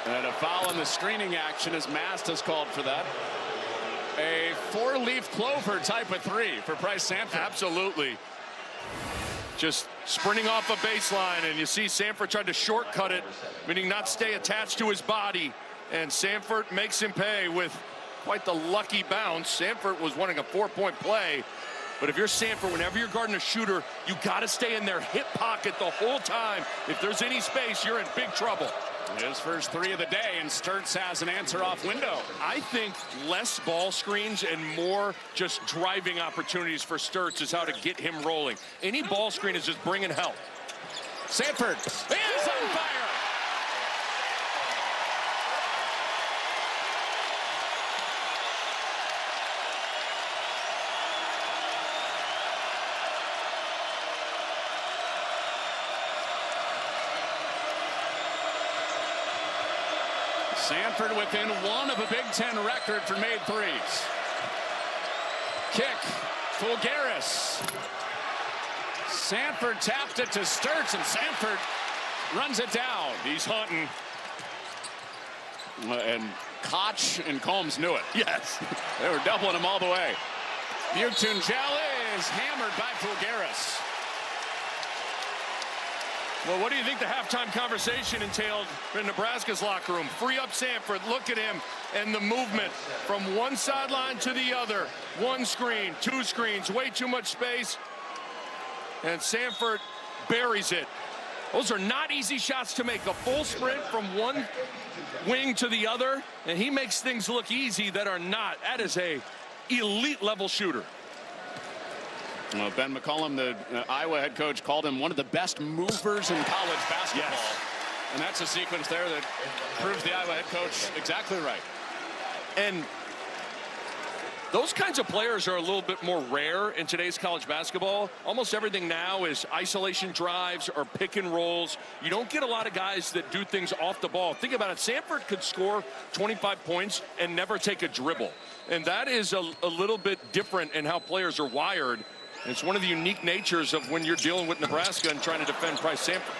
And a foul in the screening action as Mast has called for that. A 4-leaf clover type of 3 for Bryce Sanford. Absolutely. Just sprinting off a baseline, and you see Sanford tried to shortcut it, meaning not stay attached to his body. And Sanford makes him pay with quite the lucky bounce. Sanford was wanting a 4-point play. But if you're Sanford, whenever you're guarding a shooter, you got to stay in their hip pocket the whole time. If there's any space, you're in big trouble. His first 3 of the day, and Sturts has an answer off window. I think less ball screens and more just driving opportunities for Sturts is how to get him rolling. Any ball screen is just bringing help. Sanford is on fire. Sanford within 1 of a Big Ten record for made threes. Kick, Fulgaris. Sanford tapped it to Sturts, and Sanford runs it down. He's hunting. And Koch and Combs knew it. Yes. They were doubling him all the way. Butunjel is hammered by Fulgaris. Well, what do you think the halftime conversation entailed in Nebraska's locker room? Free up Sanford, look at him, and the movement from one sideline to the other. 1 screen, 2 screens, way too much space. And Sanford buries it. Those are not easy shots to make. A full sprint from one wing to the other, and he makes things look easy that are not. That is a elite level shooter. Well, Ben McCollum, the Iowa head coach, called him one of the best movers in college basketball. Yes. And that's a sequence there that proves the Iowa head coach exactly right. And those kinds of players are a little bit more rare in today's college basketball. Almost everything now is isolation drives or pick and rolls. You don't get a lot of guys that do things off the ball. Think about it. Sanford could score 25 points and never take a dribble. And that is a little bit different in how players are wired. It's one of the unique natures of when you're dealing with Nebraska and trying to defend Bryce Sanford.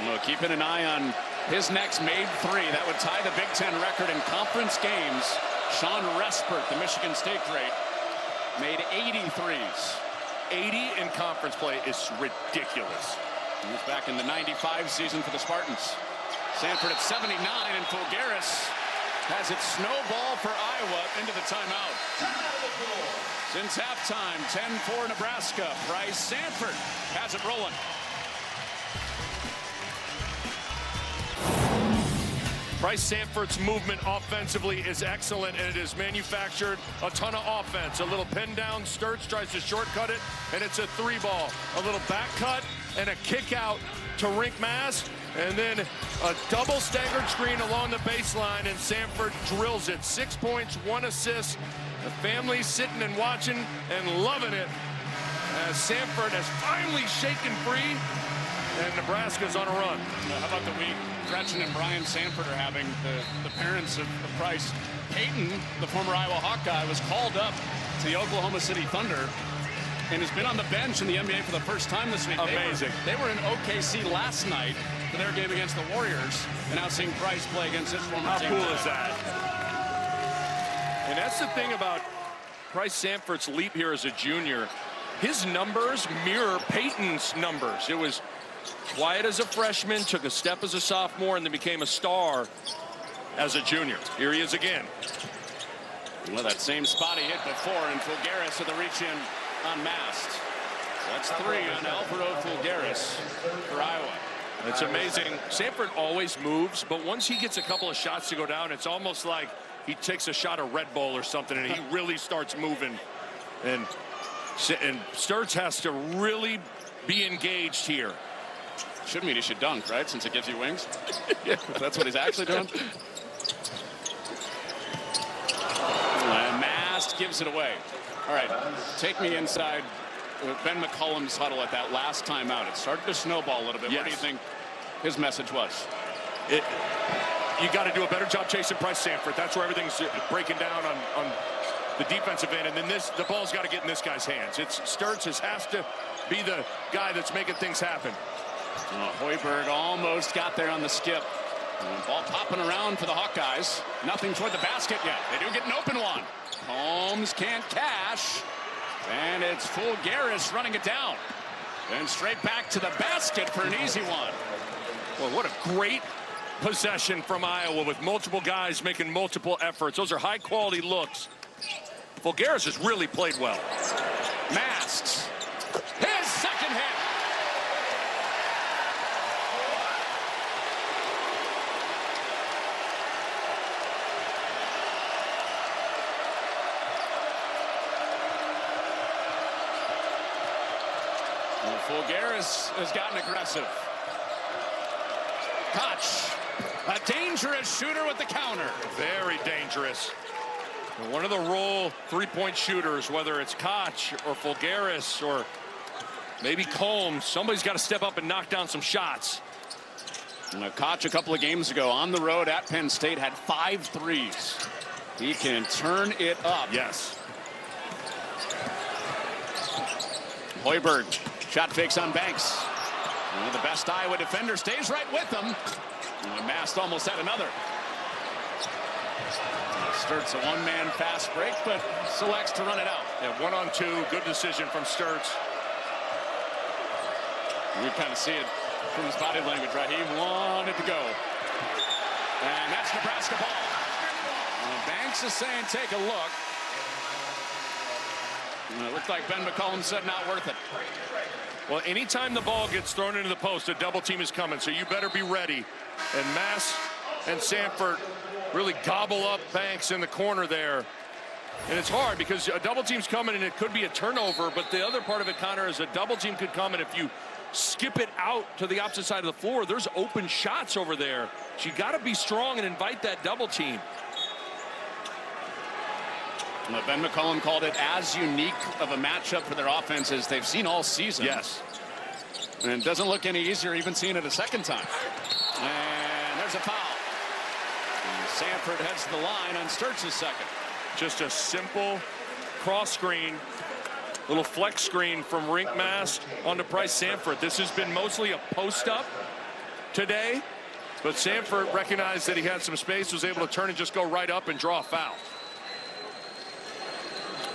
Well, keeping an eye on his next made 3. That would tie the Big Ten record in conference games. Sean Respert, the Michigan State great, made 80 threes. 80 in conference play is ridiculous. He was back in the 95 season for the Spartans. Sanford at 79, and Fulgaris has it snowball for Iowa into the timeout. Since halftime, 10-4 Nebraska. Bryce Sanford has it rolling. Bryce Sanford's movement offensively is excellent, and it has manufactured a ton of offense. A little pin down, Sturts tries to shortcut it, and it's a 3-ball. A little back cut and a kick out to Rink Mast, and then a double staggered screen along the baseline, and Sanford drills it. 6 points, 1 assist. The family's sitting and watching and loving it as Sanford has finally shaken free, and Nebraska's on a run. How about the week Gretchen and Brian Sanford are having? The parents of Bryce. Peyton, the former Iowa Hawkeye, was called up to the Oklahoma City Thunder and has been on the bench in the NBA for the first time this week. Amazing. They were in OKC last night for their game against the Warriors, and now seeing Bryce play against his former team. How cool is that? And that's the thing about Bryce Sanford's leap here as a junior. His numbers mirror Peyton's numbers. It was quiet as a freshman, took a step as a sophomore, and then became a star as a junior. Here he is again. Well, that same spot he hit before, and Fulgaris with a reach-in on Mast. That's 3 on Alvaro Fulgaris for Iowa. It's amazing. Sanford always moves, but once he gets a couple of shots to go down, it's almost like he takes a shot of Red Bull or something, and he really starts moving. And Sturts has to really be engaged here. Should mean he should dunk, right? Since it gives you wings. Yeah, that's what he's actually doing. Mast gives it away. All right, take me inside Ben McCollum's huddle at that last timeout. It started to snowball a little bit. Yes. What do you think his message was? You got to do a better job chasing Bryce Sanford. That's where everything's breaking down on the defensive end, and then the ball's got to get in this guy's hands. Sturts has to be the guy that's making things happen. Hoiberg almost got there on the skip. Ball popping around for the Hawkeyes. Nothing toward the basket yet. They do get an open one. Holmes can't cash. And it's Fulgaris running it down. And straight back to the basket for an easy one. Well, what a great possession from Iowa with multiple guys making multiple efforts. Those are high-quality looks. Fulgaris has really played well. Masks. His second hit. Fulgaris has gotten aggressive. Koch, a dangerous shooter with the counter. Very dangerous. And one of the role three-point shooters, whether it's Koch or Fulgaris or maybe Combs, somebody's got to step up and knock down some shots. Koch a couple of games ago on the road at Penn State had 5 threes. He can turn it up. Yes. Hoiberg, shot fakes on Banks. The best Iowa defender stays right with them. Mast almost had another. Sturts a one-man fast break, but selects to run it out. Yeah, 1-on-2, good decision from Sturts. You kind of see it from his body language, right? He wanted to go. And that's Nebraska ball. Banks is saying, take a look. It looked like Ben McCollum said not worth it. Well, anytime the ball gets thrown into the post, a double team is coming, so you better be ready. And Mast and Sanford really gobble up Banks in the corner there. And it's hard because a double team's coming and it could be a turnover, but the other part of it, Connor, is a double team could come, and if you skip it out to the opposite side of the floor, there's open shots over there. So you got to be strong and invite that double team. Ben McCollum called it as unique of a matchup for their offense as they've seen all season. Yes. And it doesn't look any easier even seeing it a second time. And there's a foul. And Sanford heads to the line on Sturts' second. Just a simple cross screen, little flex screen from Rink Mast onto Bryce Sanford. This has been mostly a post up today, but Sanford recognized that he had some space, was able to turn and just go right up and draw a foul.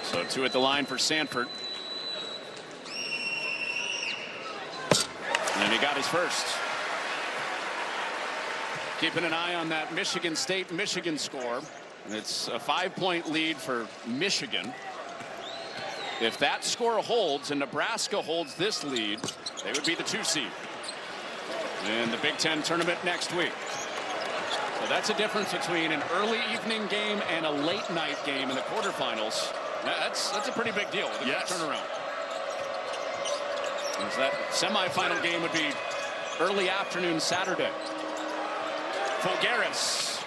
So 2 at the line for Sanford. And he got his first. Keeping an eye on that Michigan State-Michigan score. It's a 5-point lead for Michigan. If that score holds and Nebraska holds this lead, they would be the 2 seed in the Big Ten tournament next week. So that's a difference between an early evening game and a late night game in the quarterfinals. That's a pretty big deal. Yes. Turnaround. Because that semifinal game would be early afternoon Saturday. Fulgaris.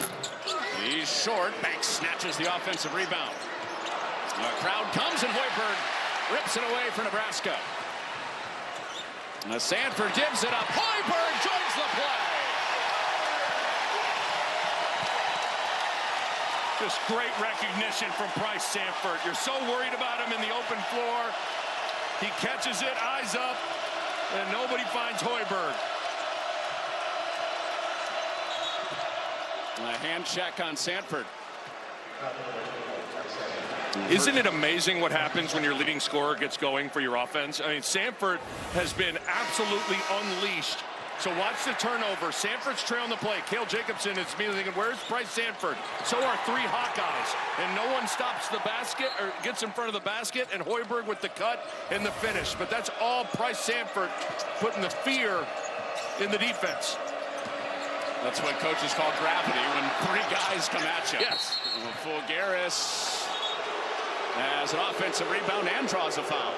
He's short. Banks snatches the offensive rebound. The crowd comes and Hoiberg rips it away for Nebraska. Sanford gives it up. Hoiberg joins the play. Just great recognition from Bryce Sanford. You're so worried about him in the open floor. He catches it, eyes up, and nobody finds Hoiberg. A hand check on Sanford. Isn't it amazing what happens when your leading scorer gets going for your offense? I mean, Sanford has been absolutely unleashed. So watch the turnover. Sanford's trailing the play. Cale Jacobson is immediately thinking, where's Bryce Sanford? So are 3 Hawkeyes. And no one stops the basket or gets in front of the basket. And Hoiberg with the cut and the finish. But that's all Bryce Sanford putting the fear in the defense. That's what coaches call gravity when 3 guys come at you. Yes. Fulgaris has an offensive rebound and draws a foul.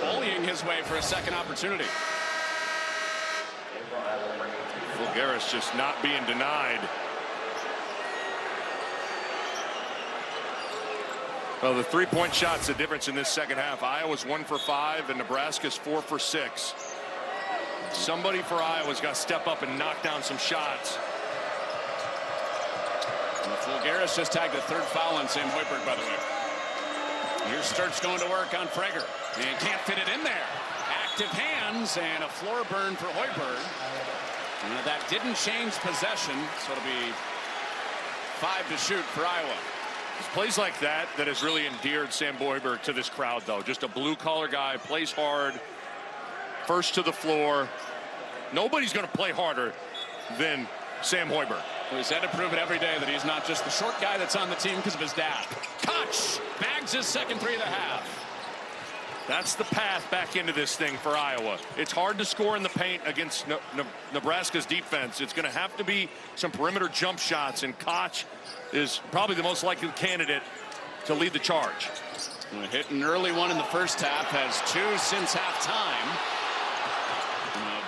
Bullying his way for a second opportunity. Fulgaris just not being denied. Well, the 3-point shot's the difference in this second half. Iowa's 1 for 5 and Nebraska's 4 for 6. Somebody for Iowa's got to step up and knock down some shots. Fulgaris just tagged a 3rd foul on Sam Hoiberg, by the way. Here's Sturtz going to work on Frager. And can't fit it in there. Active hands and a floor burn for Hoiberg. That didn't change possession, so it'll be 5 to shoot for Iowa. It's plays like that that has really endeared Sam Hoiberg to this crowd, though. Just a blue-collar guy, plays hard, first to the floor. Nobody's going to play harder than Sam Hoiberg. Well, he's had to prove it every day that he's not just the short guy that's on the team because of his dad. Koch bags his second 3 of the half. That's the path back into this thing for Iowa. It's hard to score in the paint against Nebraska's defense. It's going to have to be some perimeter jump shots, and Koch is probably the most likely candidate to lead the charge. Hit an early one in the first half, has 2 since halftime.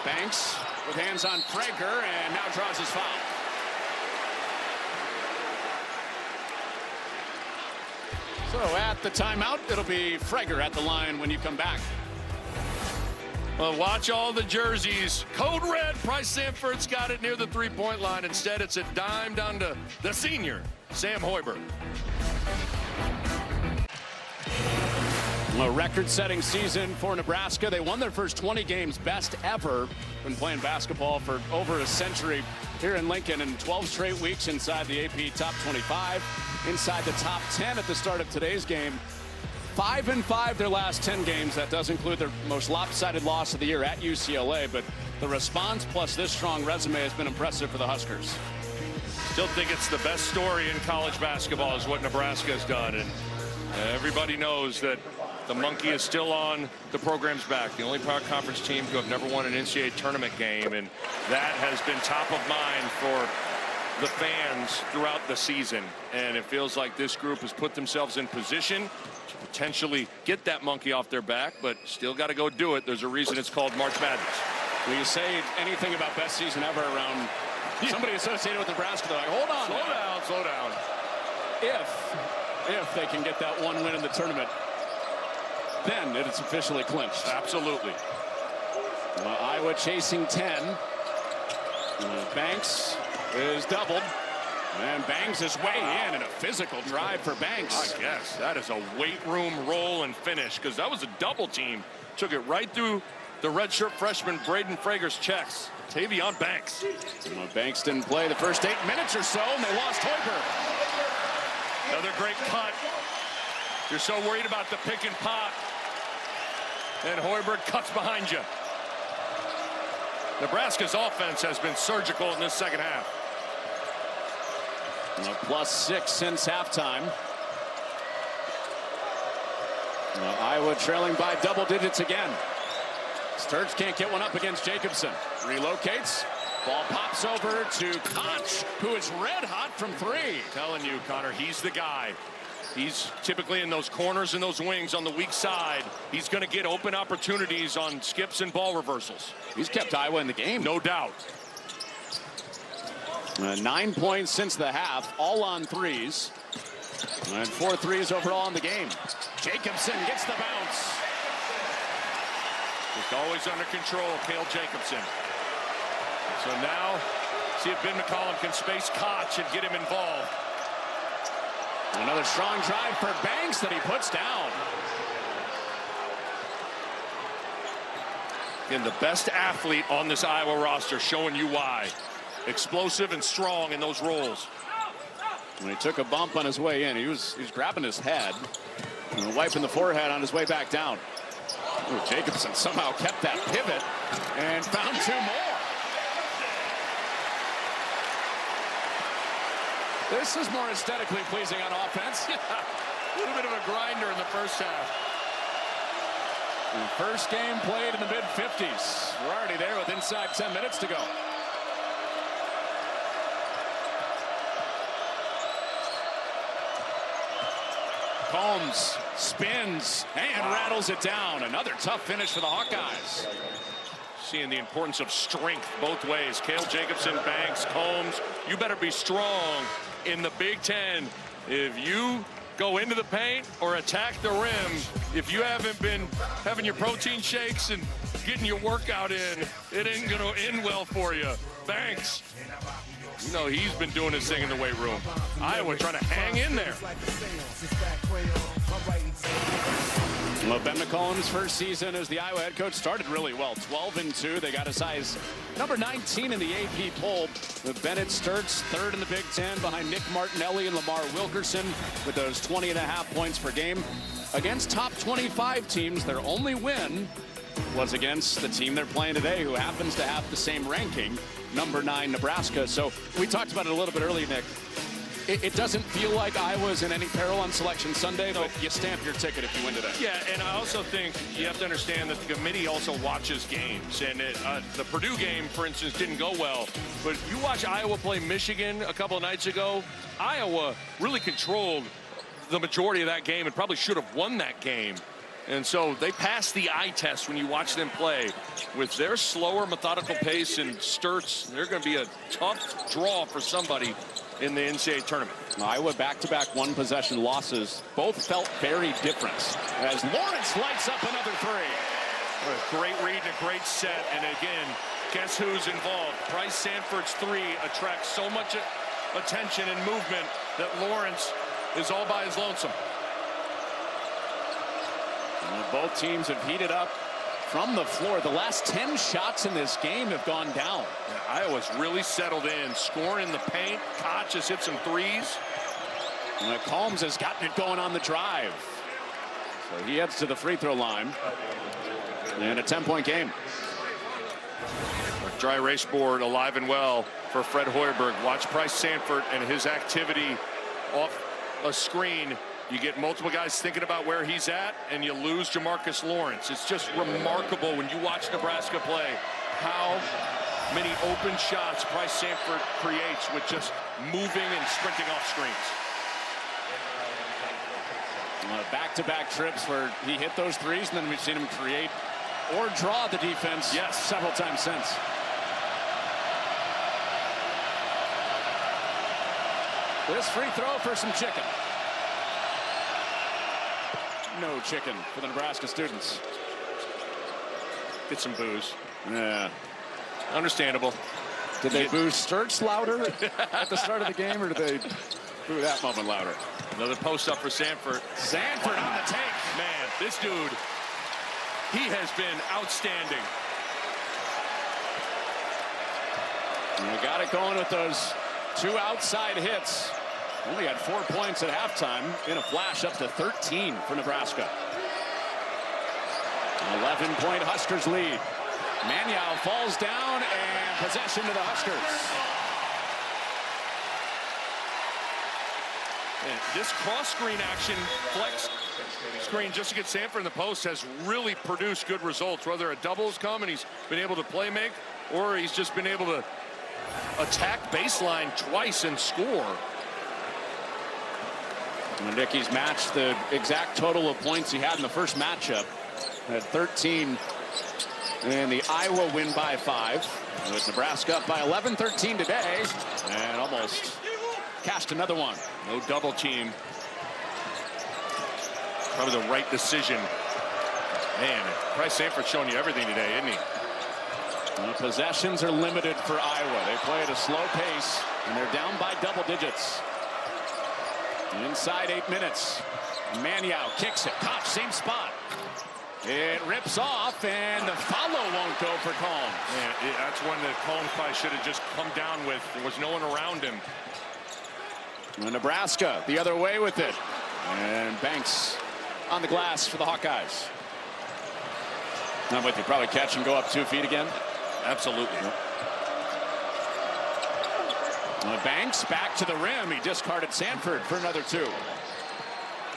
Banks with hands on Frager and now draws his foul. So at the timeout, it'll be Frager at the line when you come back. Well, watch all the jerseys. Code red. Bryce Sanford's got it near the 3-point line. Instead, it's a dime down to the senior, Sam Hoiberg. A record-setting season for Nebraska. They won their first 20 games, best ever. Been playing basketball for over a century here in Lincoln, and 12 straight weeks inside the AP top 25, inside the top 10 at the start of today's game. 5-5 their last 10 games. That does include their most lopsided loss of the year at UCLA, but the response plus this strong resume has been impressive for the Huskers. Still think it's the best story in college basketball is what Nebraska has done, and everybody knows that the monkey is still on the program's back. The only power conference team to have never won an NCAA tournament game, and that has been top of mind for the fans throughout the season. And it feels like this group has put themselves in position to potentially get that monkey off their back, but still got to go do it. There's a reason it's called March Madness. When you say anything about best season ever around somebody associated with Nebraska, they're like, hold on. Slow down. If they can get that 1 win in the tournament, then it's officially clinched. Absolutely. Iowa chasing 10. Banks is doubled. And bangs his way in a physical drive for Banks. I guess that is a weight room roll and finish, because that was a double team. Took it right through the redshirt freshman Braden Frager's checks. Tavion Banks. Banks didn't play the first 8 minutes or so, and they lost Hoiberg. Another great cut. You're so worried about the pick and pop. And Hoiberg cuts behind you. Nebraska's offense has been surgical in this second half. +6 since halftime. Iowa trailing by double digits again. Sturts can't get one up against Jacobson. Relocates. Ball pops over to Koch, who is red hot from 3. Telling you, Connor, he's the guy. He's typically in those corners and those wings on the weak side. He's going to get open opportunities on skips and ball reversals. He's kept Iowa in the game. No doubt. 9 points since the half, all on 3s. And 4 threes overall in the game. Jacobson gets the bounce. Just always under control, Cale Jacobson. So now, see if Ben McCollum can space Koch and get him involved. Another strong drive for Banks that he puts down. Again, the best athlete on this Iowa roster, showing you why. Explosive and strong in those roles. When he took a bump on his way in, he was grabbing his head and wiping the forehead on his way back down. Ooh, Jacobson somehow kept that pivot and found 2 more. This is more aesthetically pleasing on offense. A little bit of a grinder in the first half. The first game played in the mid-50s. We're already there with inside 10 minutes to go. Combs spins and rattles it down. Another tough finish for the Hawkeyes. Seeing the importance of strength both ways. Cale Jacobson, Banks, Combs. You better be strong in the Big Ten. If you go into the paint or attack the rim, if you haven't been having your protein shakes and getting your workout in, it ain't going to end well for you. Banks, you know he's been doing his thing in the weight room. Iowa trying to hang in there. Well, Ben McCollum's first season as the Iowa head coach started really well. 12-2. They got a size number 19 in the AP poll, with Bennett Sturts third in the Big Ten behind Nick Martinelli and Lamar Wilkerson with those 20.5 points per game. Against top 25 teams, their only win was against the team they're playing today, who happens to have the same ranking, number 9 Nebraska. So we talked about it a little bit earlier, Nick. It doesn't feel like Iowa's in any peril on Selection Sunday, but you stamp your ticket if you win today. Yeah, and I also think you have to understand that the committee also watches games. And the Purdue game, for instance, didn't go well. But you watch Iowa play Michigan a couple of nights ago. Iowa really controlled the majority of that game and probably should have won that game. And so they passed the eye test when you watch them play. With their slower, methodical pace and Sturts, they're going to be a tough draw for somebody in the NCAA tournament. Iowa back-to-back one-possession losses. Both felt very different as Lawrence lights up another 3. A great read and a great set. And again, guess who's involved? Bryce Sanford's 3 attracts so much attention and movement that Lawrence is all by his lonesome. Both teams have heated up from the floor. The last 10 shots in this game have gone down. Yeah, Iowa's really settled in, scoring in the paint. Koch has hit some 3s. Combs has gotten it going on the drive. So he heads to the free throw line. And a 10-point game. Dry erase board alive and well for Fred Hoiberg. Watch Bryce Sanford and his activity off a screen. You get multiple guys thinking about where he's at, and you lose Jamarcus Lawrence. It's just remarkable when you watch Nebraska play how many open shots Bryce Sanford creates with just moving and sprinting off screens. Back-to-back trips where he hit those 3s, and then we've seen him create or draw the defense several times since. This free throw for some chicken. No chicken for the Nebraska students. Get some booze. Yeah. Understandable. Did they boo Sturts louder at the start of the game, or did they boo that moment louder? Another post up for Sanford. Sanford on the take. Man, this dude, he has been outstanding. And we got it going with those 2 outside hits. Only had 4 points at halftime. In a flash, up to 13 for Nebraska. 11-point Huskers lead. Maniau falls down, and possession to the Huskers. And this cross screen action, flex screen just to get Sanford in the post has really produced good results. Whether a double's come and he's been able to play make, or he's just been able to attack baseline twice and score. And Nicky's matched the exact total of points he had in the first matchup at 13 in the Iowa win by 5, with Nebraska up by 11-13 today, and almost cashed another one. No double team. Probably the right decision. Man, Bryce Sanford showing you everything today, isn't he? The possessions are limited for Iowa. They play at a slow pace, and they're down by double digits. Inside 8 minutes. Maniau kicks it. Koch, same spot. It rips off, and the follow won't go for Combs. Yeah, that's one that Combs probably should have just come down with. There was no one around him. And Nebraska the other way with it. And Banks on the glass for the Hawkeyes. I'm with you. Probably catch and go up 2 feet again. Absolutely. Banks back to the rim. He discarded Sanford for another 2.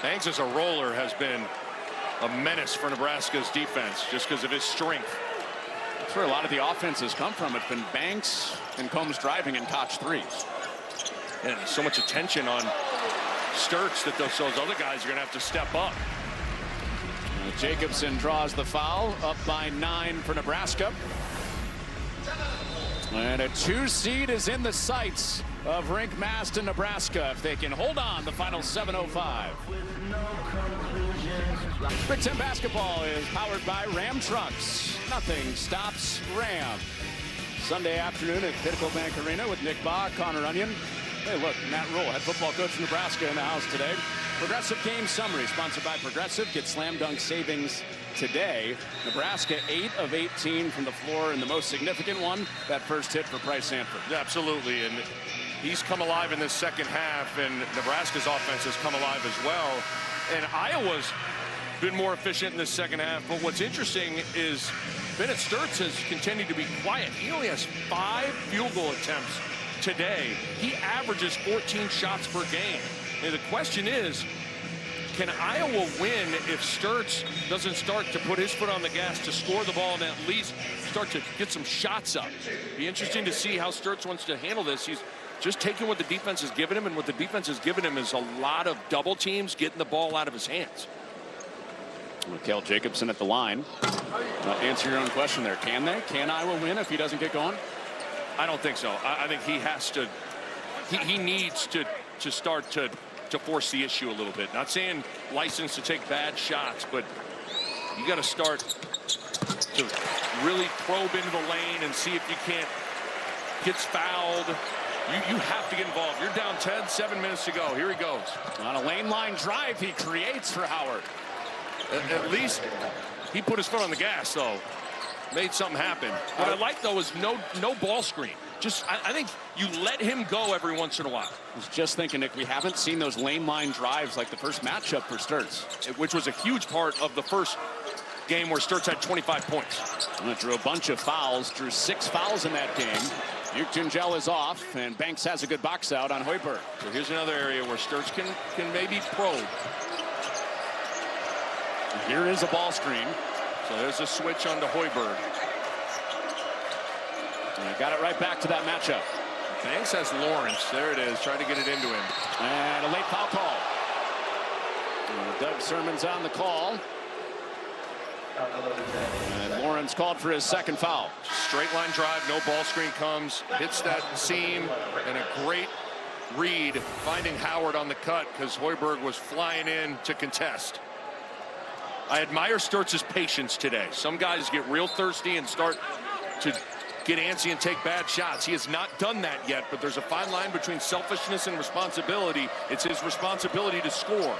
Banks as a roller has been a menace for Nebraska's defense just because of his strength. That's where a lot of the offense has come from. It's been Banks and Combs driving and Koch threes. And so much attention on Sturts that those other guys are going to have to step up. Jacobson draws the foul, up by 9 for Nebraska. And a 2 seed is in the sights of Rink Mast in Nebraska if they can hold on the final 7:05. Big Ten basketball is powered by Ram Trucks. Nothing stops Ram. Sunday afternoon at Pinnacle Bank Arena with Nick Baugh, Connor Onion. Hey, look, Matt Rule, head football coach in Nebraska, in the house today. Progressive Game Summary, sponsored by Progressive. Get slam dunk savings today. Nebraska 8 of 18 from the floor, and the most significant one, that first hit for Bryce Sanford. Yeah, absolutely, and he's come alive in this second half, and Nebraska's offense has come alive as well. And Iowa's been more efficient in this second half, but what's interesting is Bennett Sturts has continued to be quiet. He only has 5 field goal attempts today. He averages 14 shots per game. And the question is, can Iowa win if Sturts doesn't start to put his foot on the gas to score the ball and at least start to get some shots up? Be interesting to see how Sturts wants to handle this. He's just taking what the defense has given him, and what the defense has given him is a lot of double teams getting the ball out of his hands. Kel Jacobson at the line. Answer your own question there. Can they? Can Iowa win if he doesn't get going? I don't think so. I think he has to. He needs to start to force the issue a little bit. Not saying license to take bad shots, but you got to start to really probe into the lane and see if you can't. Gets fouled. You have to get involved. You're down 10, 7 minutes to go. Here he goes. On a lane line drive, he creates for Howard. At least he put his foot on the gas, though. Made something happen. What I like, though, is no ball screen. Just, I think you let him go every once in a while. I was just thinking, Nick, we haven't seen those lane line drives like the first matchup for Sturts. Which was a huge part of the first game where Sturts had 25 points. And drew a bunch of fouls, drew 6 fouls in that game. Ukjengel is off, and Banks has a good box out on Hoiberg. So here's another area where Sturts can maybe probe. Here is a ball screen. So there's a switch onto Hoiberg. And got it right back to that matchup. Banks has Lawrence. There it is. Trying to get it into him. And a late foul call. And Doug Sermon's on the call. And Lawrence called for his second foul. Straight line drive, no ball screen comes, hits that seam, and a great read finding Howard on the cut because Hoiberg was flying in to contest. I admire Sturts' patience today. Some guys get real thirsty and start to get antsy and take bad shots. He has not done that yet, but there's a fine line between selfishness and responsibility. It's his responsibility to score.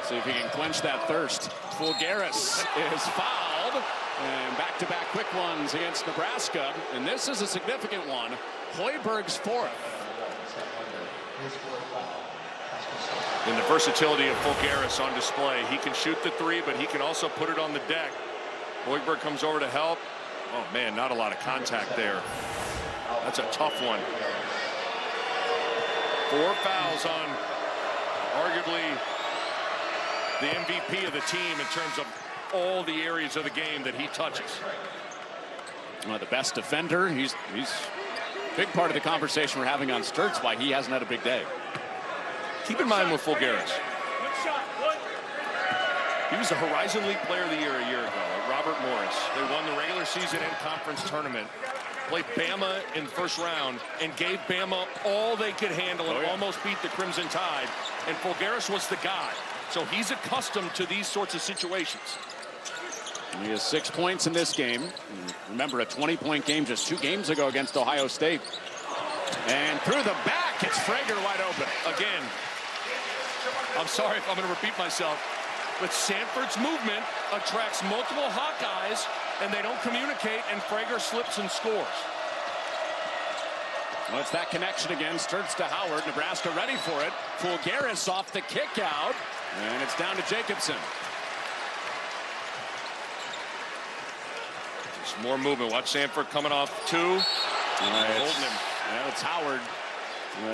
See if he can quench that thirst. Fulgaris is fouled, and back-to-back quick ones against Nebraska, and this is a significant one. Hoiberg's 4th. And the versatility of Fulgaris on display. He can shoot the 3, but he can also put it on the deck. Hoiberg comes over to help. Oh, man, not a lot of contact there. That's a tough one. 4 fouls on arguably the MVP of the team in terms of all the areas of the game that he touches. The best defender. He's a big part of the conversation we're having on Sturts, why he hasn't had a big day. Keep in mind with Fulgaris, he was the Horizon League Player of the Year a year ago at Robert Morris. They won the regular season and conference tournament, played Bama in the first round, and gave Bama all they could handle and almost beat the Crimson Tide. And Fulgaris was the guy. So he's accustomed to these sorts of situations. He has 6 points in this game. Remember, a 20-point game just 2 games ago against Ohio State. And through the back, it's Frager wide open. Again, I'm sorry if I'm going to repeat myself, but Sanford's movement attracts multiple Hawkeyes, and they don't communicate, and Frager slips and scores. Well, it's that connection again. Sturts to Howard. Nebraska ready for it. Fulgaris off the kick out, and it's down to Jacobson. Just more movement. Watch Sanford coming off 2. Holding him. Yeah, it's Howard.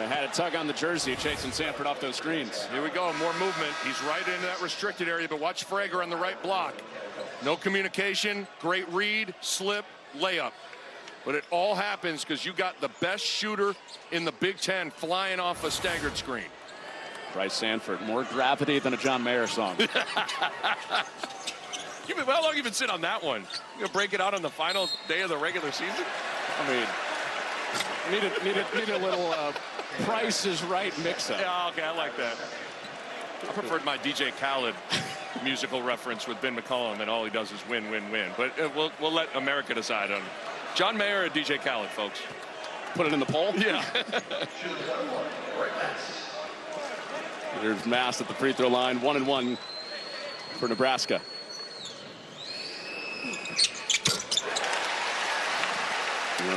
Had a tug on the jersey, chasing Sanford off those screens. Here we go, more movement. He's right into that restricted area, but watch Frager on the right block. No communication, great read, slip, layup. But it all happens because you got the best shooter in the Big Ten flying off a staggered screen. Bryce Sanford, more gravity than a John Mayer song. How long you been sitting on that one? You gonna break it out on the final day of the regular season? I mean, need a little Price is Right mix-up. Yeah, okay, I like that. I preferred my DJ Khaled musical reference with Ben McCollum, and all he does is win, win, win. But we'll let America decide on John Mayer or DJ Khaled, folks. Put it in the poll? Yeah. There's Mass at the free throw line, 1-1 for Nebraska.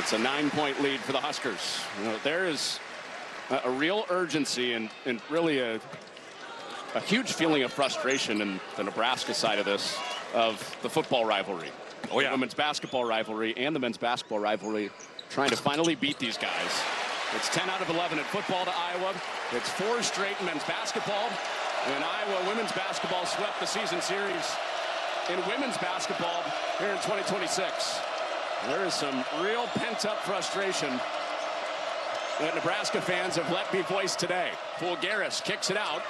It's a 9-point lead for the Huskers. There is a real urgency and really a huge feeling of frustration in the Nebraska side of this, of the football rivalry. Oh yeah, the women's basketball rivalry and the men's basketball rivalry, trying to finally beat these guys. It's 10 out of 11 in football to Iowa. It's 4 straight in men's basketball. And Iowa women's basketball swept the season series in women's basketball here in 2026. There is some real pent-up frustration that Nebraska fans have let be voiced today. Fulgaris kicks it out.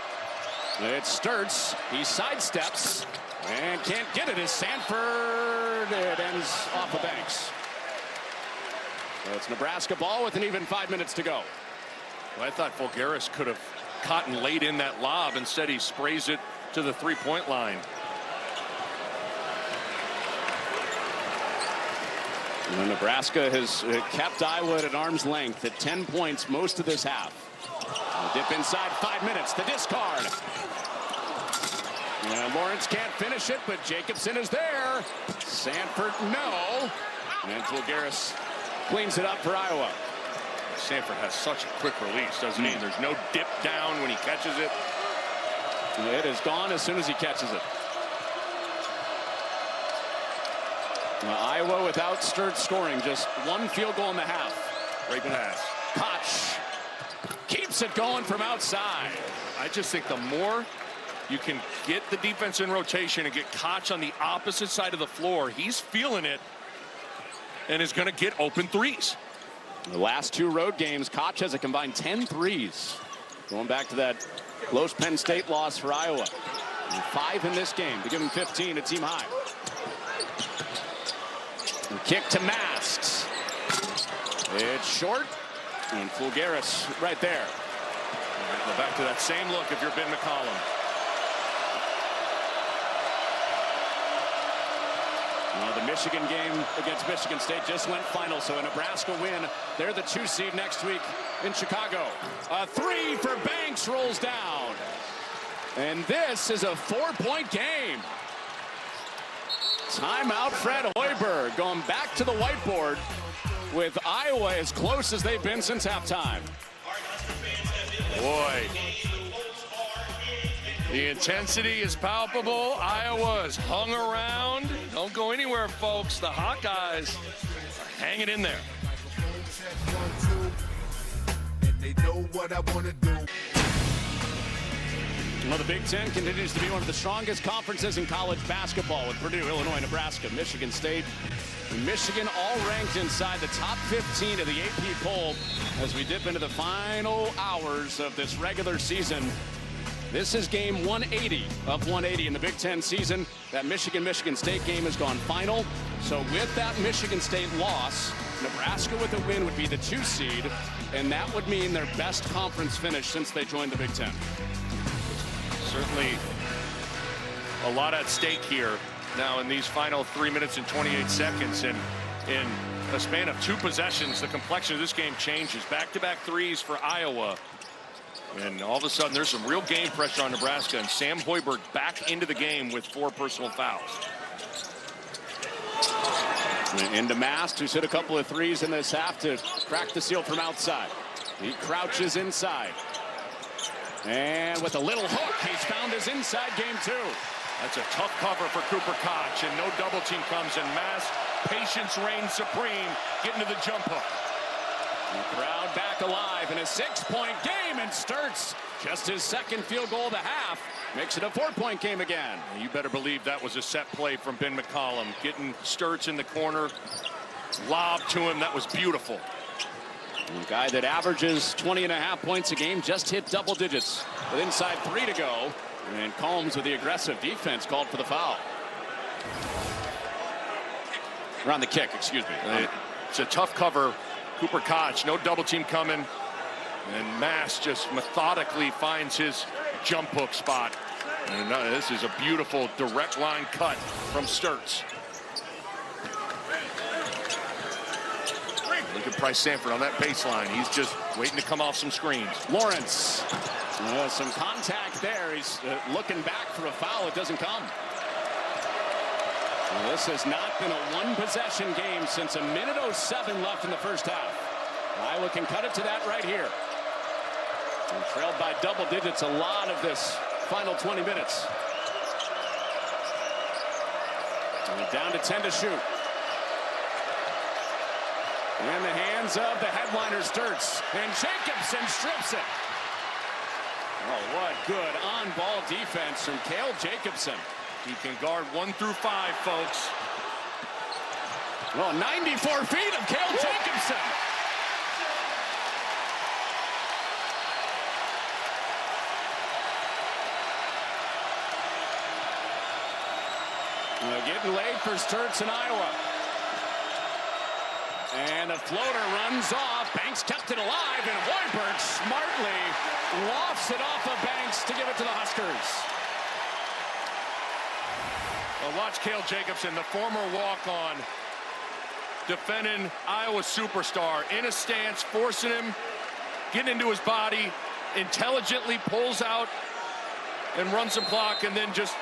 It's Sturts. He sidesteps and can't get it as Sanford. It ends off the banks. So it's Nebraska ball with an even 5 minutes to go. Well, I thought Fulgaris could have caught and laid in that lob. Instead, he sprays it to the 3-point line. And Nebraska has kept Iowa at arm's length at 10 points most of this half. Dip inside, 5 minutes, the discard. And Lawrence can't finish it, but Jacobson is there. Sanford, no. And Fulgaris cleans it up for Iowa. Sanford has such a quick release, doesn't he? There's no dip down when he catches it. It is gone as soon as he catches it. Iowa without Sturts scoring, just 1 field goal in the half. Great pass. Koch keeps it going from outside. I just think the more you can get the defense in rotation and get Koch on the opposite side of the floor, he's feeling it and is going to get open threes. The last 2 road games, Koch has a combined 10 threes. Going back to that close Penn State loss for Iowa. And 5 in this game to give him 15 at team high. And kick to Masks. It's short. And Fulgaris right there. Go back to that same look if you're Ben McCollum. Well, the Michigan game against Michigan State just went final, so a Nebraska win. They're the 2 seed next week in Chicago. A 3 for Banks rolls down. And this is a 4-point game. Timeout, Fred Hoiberg going back to the whiteboard with Iowa as close as they've been since halftime. Boy, the intensity is palpable. Iowa is hung around. Don't go go anywhere, folks. The Hawkeyes are hanging in there. They know what I want to do. Well, the Big Ten continues to be one of the strongest conferences in college basketball, with Purdue, Illinois, Nebraska, Michigan State, and Michigan all ranked inside the top 15 of the AP poll as we dip into the final hours of this regular season. This is game 180 of 180 in the Big Ten season. That Michigan-Michigan State game has gone final. So with that Michigan State loss, Nebraska with a win would be the 2 seed, and that would mean their best conference finish since they joined the Big Ten. Certainly a lot at stake here now in these final 3 minutes and 28 seconds. And in a span of 2 possessions, the complexion of this game changes. Back-to-back threes for Iowa. And all of a sudden, there's some real game pressure on Nebraska. And Sam Hoiberg back into the game with 4 personal fouls. Into Mast, who's hit a couple of threes in this half to crack the seal from outside. He crouches inside. And with a little hook, he's found his inside game, too. That's a tough cover for Cooper Koch, and no double team comes, and Mast, patience reigns supreme, getting to the jump hook. The crowd back alive in a 6-point game, and Sturtz, just his second field goal of the half, makes it a 4-point game again. You better believe that was a set play from Ben McCollum, getting Sturtz in the corner, lob to him. That was beautiful. A guy that averages 20.5 points a game just hit double digits with inside 3 to go. And Combs with the aggressive defense called for the foul. Or on the kick, excuse me. It's a tough cover. Cooper Koch, no double team coming. And Mast just methodically finds his jump hook spot. And this is a beautiful direct line cut from Sturtz. Look at Bryce Sanford on that baseline. He's just waiting to come off some screens. Lawrence. Some contact there. He's looking back for a foul. It doesn't come. Well, this has not been a 1-possession game since a minute 07 left in the first half. Iowa can cut it to that right here. And trailed by double digits a lot of this final 20 minutes. And down to 10 to shoot. In the hands of the headliner Sturtz. And Jacobson strips it. Oh, what good on-ball defense from Cale Jacobson. He can guard 1 through 5, folks. Well, 94 feet of Cale Jacobson. Getting late for Sturtz in Iowa. And a floater runs off. Banks kept it alive, and Hoiberg smartly lofts it off of Banks to give it to the Huskers. Well, watch Cale Jacobson, the former walk-on, defending Iowa superstar in a stance, forcing him, getting into his body, intelligently pulls out and runs the clock, and then just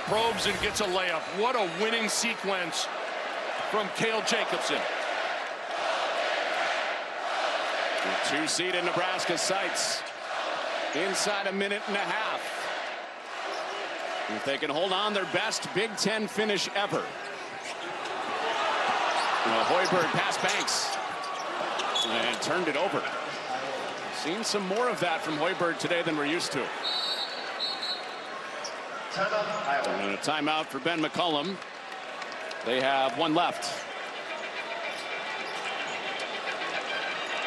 probes and gets a layup. What a winning sequence from Cale Jacobson. The 2 seed in Nebraska sights inside a minute and a half. If they can hold on their best Big Ten finish ever. Hoiberg past Banks and turned it over. Seen some more of that from Hoiberg today than we're used to. And a timeout for Ben McCollum. They have 1 left.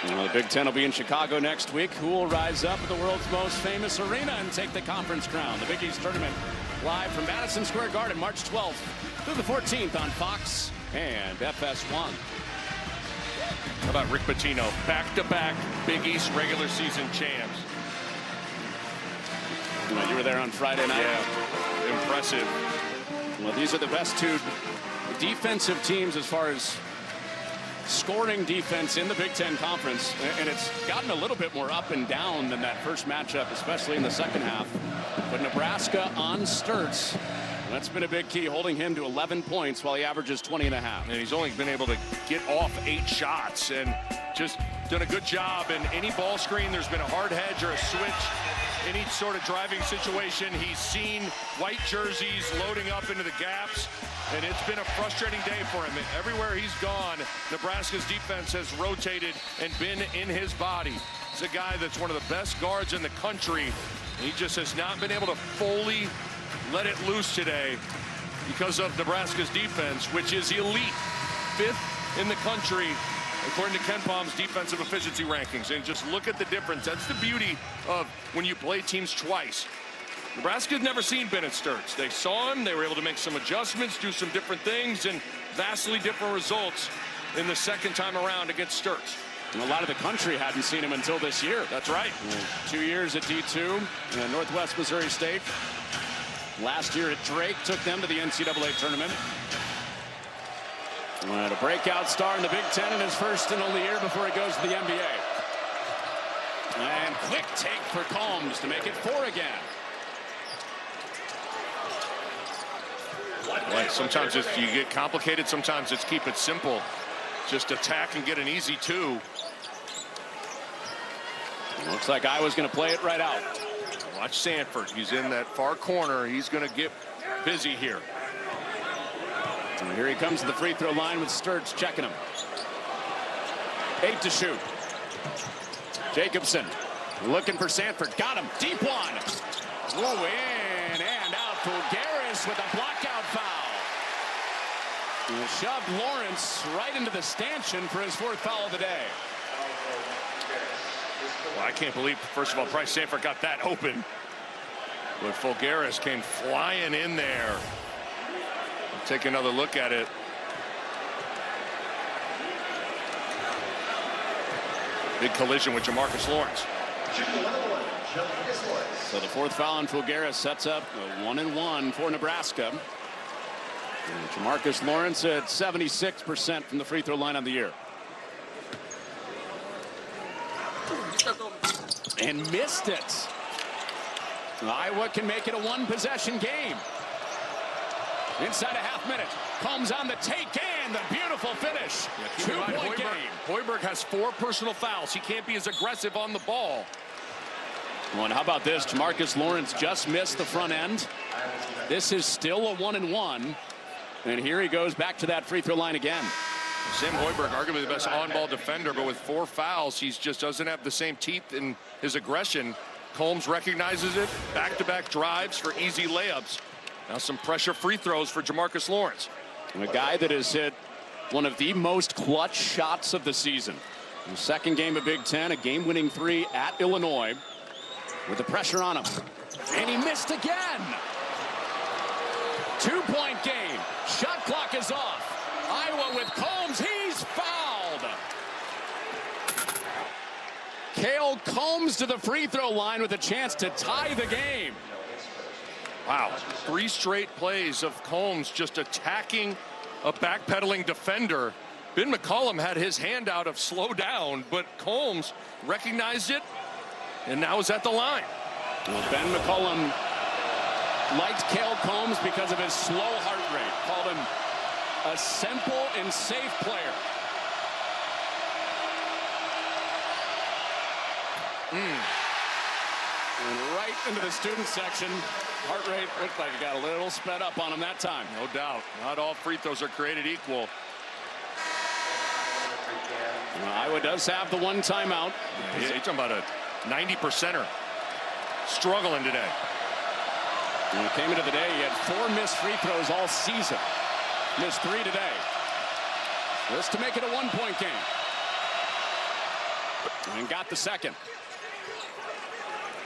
The Big Ten will be in Chicago next week. Who will rise up at the world's most famous arena and take the conference crown? The Big East Tournament live from Madison Square Garden, March 12th through the 14th on Fox and FS1. How about Rick Pitino? Back-to-back Big East regular season champs. You were there on Friday night. Yeah, impressive. Well, these are the best 2 defensive teams as far as scoring defense in the Big Ten Conference, and it's gotten a little bit more up and down than that first matchup, especially in the second half. But Nebraska on Sturtz, that's been a big key, holding him to 11 points while he averages 20.5. And he's only been able to get off 8 shots and just done a good job. In any ball screen, there's been a hard hedge or a switch any sort of driving situation. He's seen white jerseys loading up into the gaps, and it's been a frustrating day for him. Everywhere he's gone, Nebraska's defense has rotated and been in his body. He's a guy that's one of the best guards in the country. He just has not been able to fully let it loose today because of Nebraska's defense, which is elite, 5th in the country, according to Ken Palm's defensive efficiency rankings. And just look at the difference. That's the beauty of when you play teams twice. Nebraska's never seen Bennett Sturts. They saw him, they were able to make some adjustments, do some different things, and vastly different results in the second time around against Sturts. And a lot of the country hadn't seen him until this year. That's right. 2 years at D2 and Northwest Missouri State. Last year at Drake took them to the NCAA tournament. And a breakout star in the Big Ten in his first and only year before he goes to the NBA. And quick take for Combs to make it 4 again. Like sometimes you get complicated, sometimes it's keep it simple. Just attack and get an easy 2. Looks like I was going to play it right out. Watch Sanford. He's in that far corner. He's going to get busy here. And here he comes to the free throw line with Sturts checking him. 8 to shoot. Jacobson looking for Sanford. Got him. Deep one. Whoa, in and out. Fulgaris with a blockout foul. He shoved Lawrence right into the stanchion for his 4th foul of the day. Well, I can't believe, first of all, Bryce Sanford got that open. But Fulgaris came flying in there. Take another look at it. Big collision with Jamarcus Lawrence. So the 4th foul on Fulgaris sets up a 1-and-1 for Nebraska. And Jamarcus Lawrence at 76% from the free throw line on the year. And missed it. Iowa can make it a 1-possession game. Inside a half minute. Combs on the take and the beautiful finish. 2-point game. Hoiberg has 4 personal fouls. He can't be as aggressive on the ball. Well, and how about this? Jamarcus Lawrence just missed the front end. This is still a 1-and-1. And here he goes back to that free throw line again. Sam Hoiberg, arguably the best on-ball defender, but with 4 fouls, he just doesn't have the same teeth in his aggression. Combs recognizes it. Back-to-back drives for easy layups. Now some pressure free throws for Jamarcus Lawrence. And a guy that has hit one of the most clutch shots of the season. In the second game of Big Ten, a game-winning 3 at Illinois with the pressure on him. And he missed again. 2-point game. Shot clock is off. Iowa with Combs. He's fouled. Cale Combs to the free throw line with a chance to tie the game. Wow. 3 straight plays of Combs just attacking a backpedaling defender. Ben McCollum had his hand out of slow down, but Combs recognized it and now is at the line. Well, Ben McCollum liked Cale Combs because of his slow heart rate. Called him a simple and safe player. And right into the student section. Heart rate looked like it got a little sped up on him that time. No doubt. Not all free throws are created equal. Well, Iowa does have the 1 timeout. He's talking about a 90%er. Struggling today. When he came into the day, he had 4 missed free throws all season. Missed 3 today. This to make it a 1-point game. And got the second.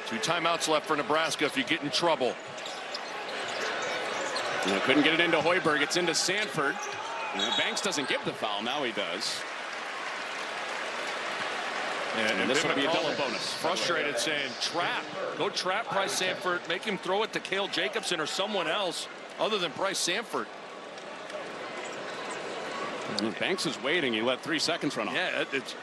2 timeouts left for Nebraska if you get in trouble. And couldn't get it into Hoiberg. It's into Sanford. And Banks doesn't give the foul. Now he does. And this will be a double bonus. Frustrated, saying, trap. Go trap Bryce Sanford. Make him throw it to Cale Jacobson or someone else other than Bryce Sanford. Banks is waiting. He let 3 seconds run off. Yeah, it's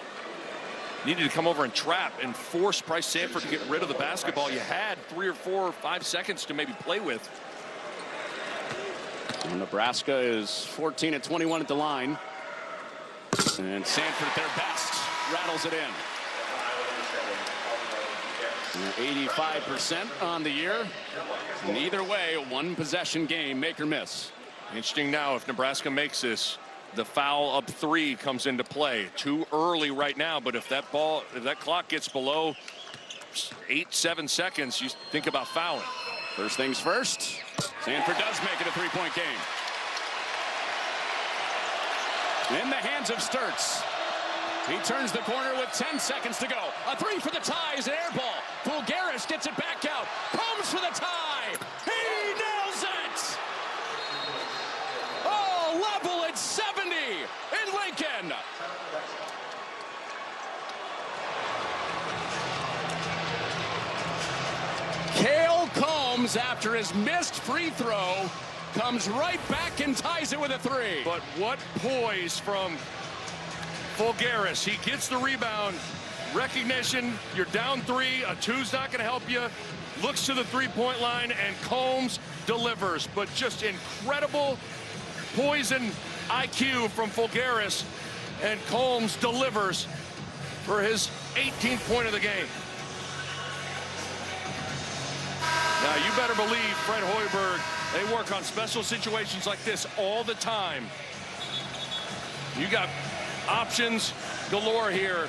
needed to come over and trap and force Bryce Sanford to get rid of the basketball. You had 3 or 4 or 5 seconds to maybe play with. And Nebraska is 14 at 21 at the line. And Sanford, their best, rattles it in. 85% on the year. And either way, a one-possession game, make or miss. Interesting now, if Nebraska makes this, the foul up 3 comes into play. Too early right now, but if that clock gets below 8-7 seconds, you think about fouling. First things first, Sanford does make it a 3-point game. In the hands of Sturtz. He turns the corner with 10 seconds to go. A 3 for the tie is an air ball. Fulgaris gets it back out. Combs for the tie. He nails it. Oh, level at 70 in Lincoln. Cale Combs, after his missed free throw, comes right back and ties it with a 3. But what poise from Fulgaris. He gets the rebound. Recognition, you're down 3. A 2's not going to help you. Looks to the 3-point line, and Combs delivers. But just incredible poise and IQ from Fulgaris. And Combs delivers for his 18th point of the game. Now, you better believe Fred Hoiberg, they work on special situations like this all the time. You got options galore here.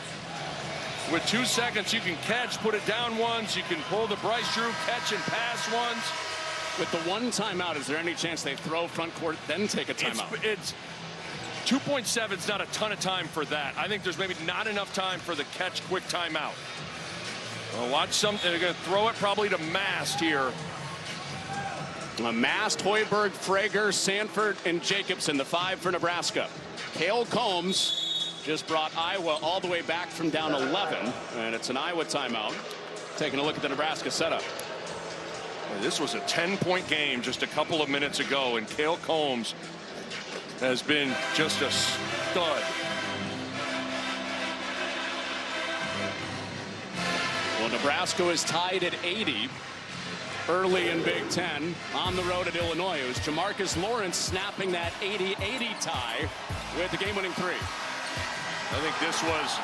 With 2 seconds, you can catch, put it down once. You can pull the Bryce Drew catch and pass once. With the one timeout, is there any chance they throw front court, then take a timeout? It's 2.7 is not a ton of time for that. I think there's maybe not enough time for the catch quick timeout. Well, watch something. They're going to throw it probably to Mast here. Mast, Hoiberg, Frager, Sanford, and Jacobson, the 5 for Nebraska. Cale Combs just brought Iowa all the way back from down 11, and it's an Iowa timeout. Taking a look at the Nebraska setup. This was a 10-point game just a couple of minutes ago, and Cale Combs has been just a stud. Well, Nebraska is tied at 80 early in Big Ten on the road at Illinois. It was Jamarcus Lawrence snapping that 80-80 tie with the game-winning 3. I think this was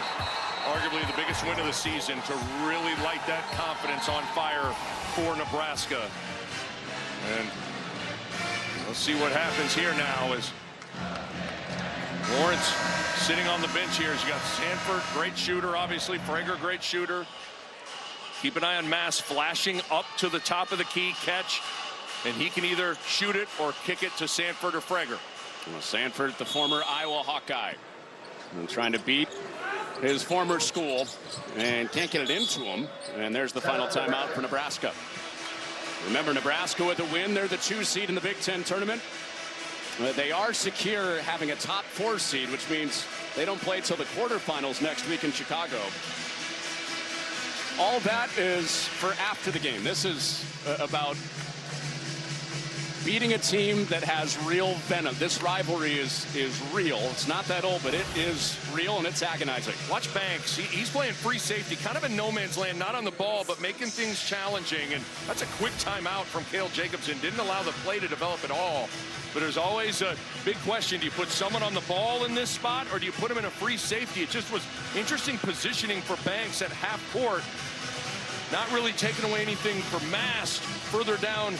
arguably the biggest win of the season to really light that confidence on fire for Nebraska. And let's see what happens here now as Lawrence sitting on the bench here. You got Sanford, great shooter, obviously. Frager, great shooter. Keep an eye on Mast flashing up to the top of the key, catch, and he can either shoot it or kick it to Sanford or Frager. Well, Sanford, the former Iowa Hawkeye, and trying to beat his former school and can't get it into him. And there's the final timeout for Nebraska. Remember, Nebraska with a win, they're the 2 seed in the Big Ten tournament. They are secure having a top 4 seed, which means they don't play till the quarterfinals next week in Chicago. All that is for after the game. This is about beating a team that has real venom. This rivalry is real. It's not that old, but it is real, and it's agonizing. Watch Banks. He's playing free safety, kind of in no man's land, not on the ball, but making things challenging. And that's a quick timeout from Cale Jacobson. Didn't allow the play to develop at all. But there's always a big question. Do you put someone on the ball in this spot, or do you put him in a free safety? It just was interesting positioning for Banks at half court. Not really taking away anything for Mast further down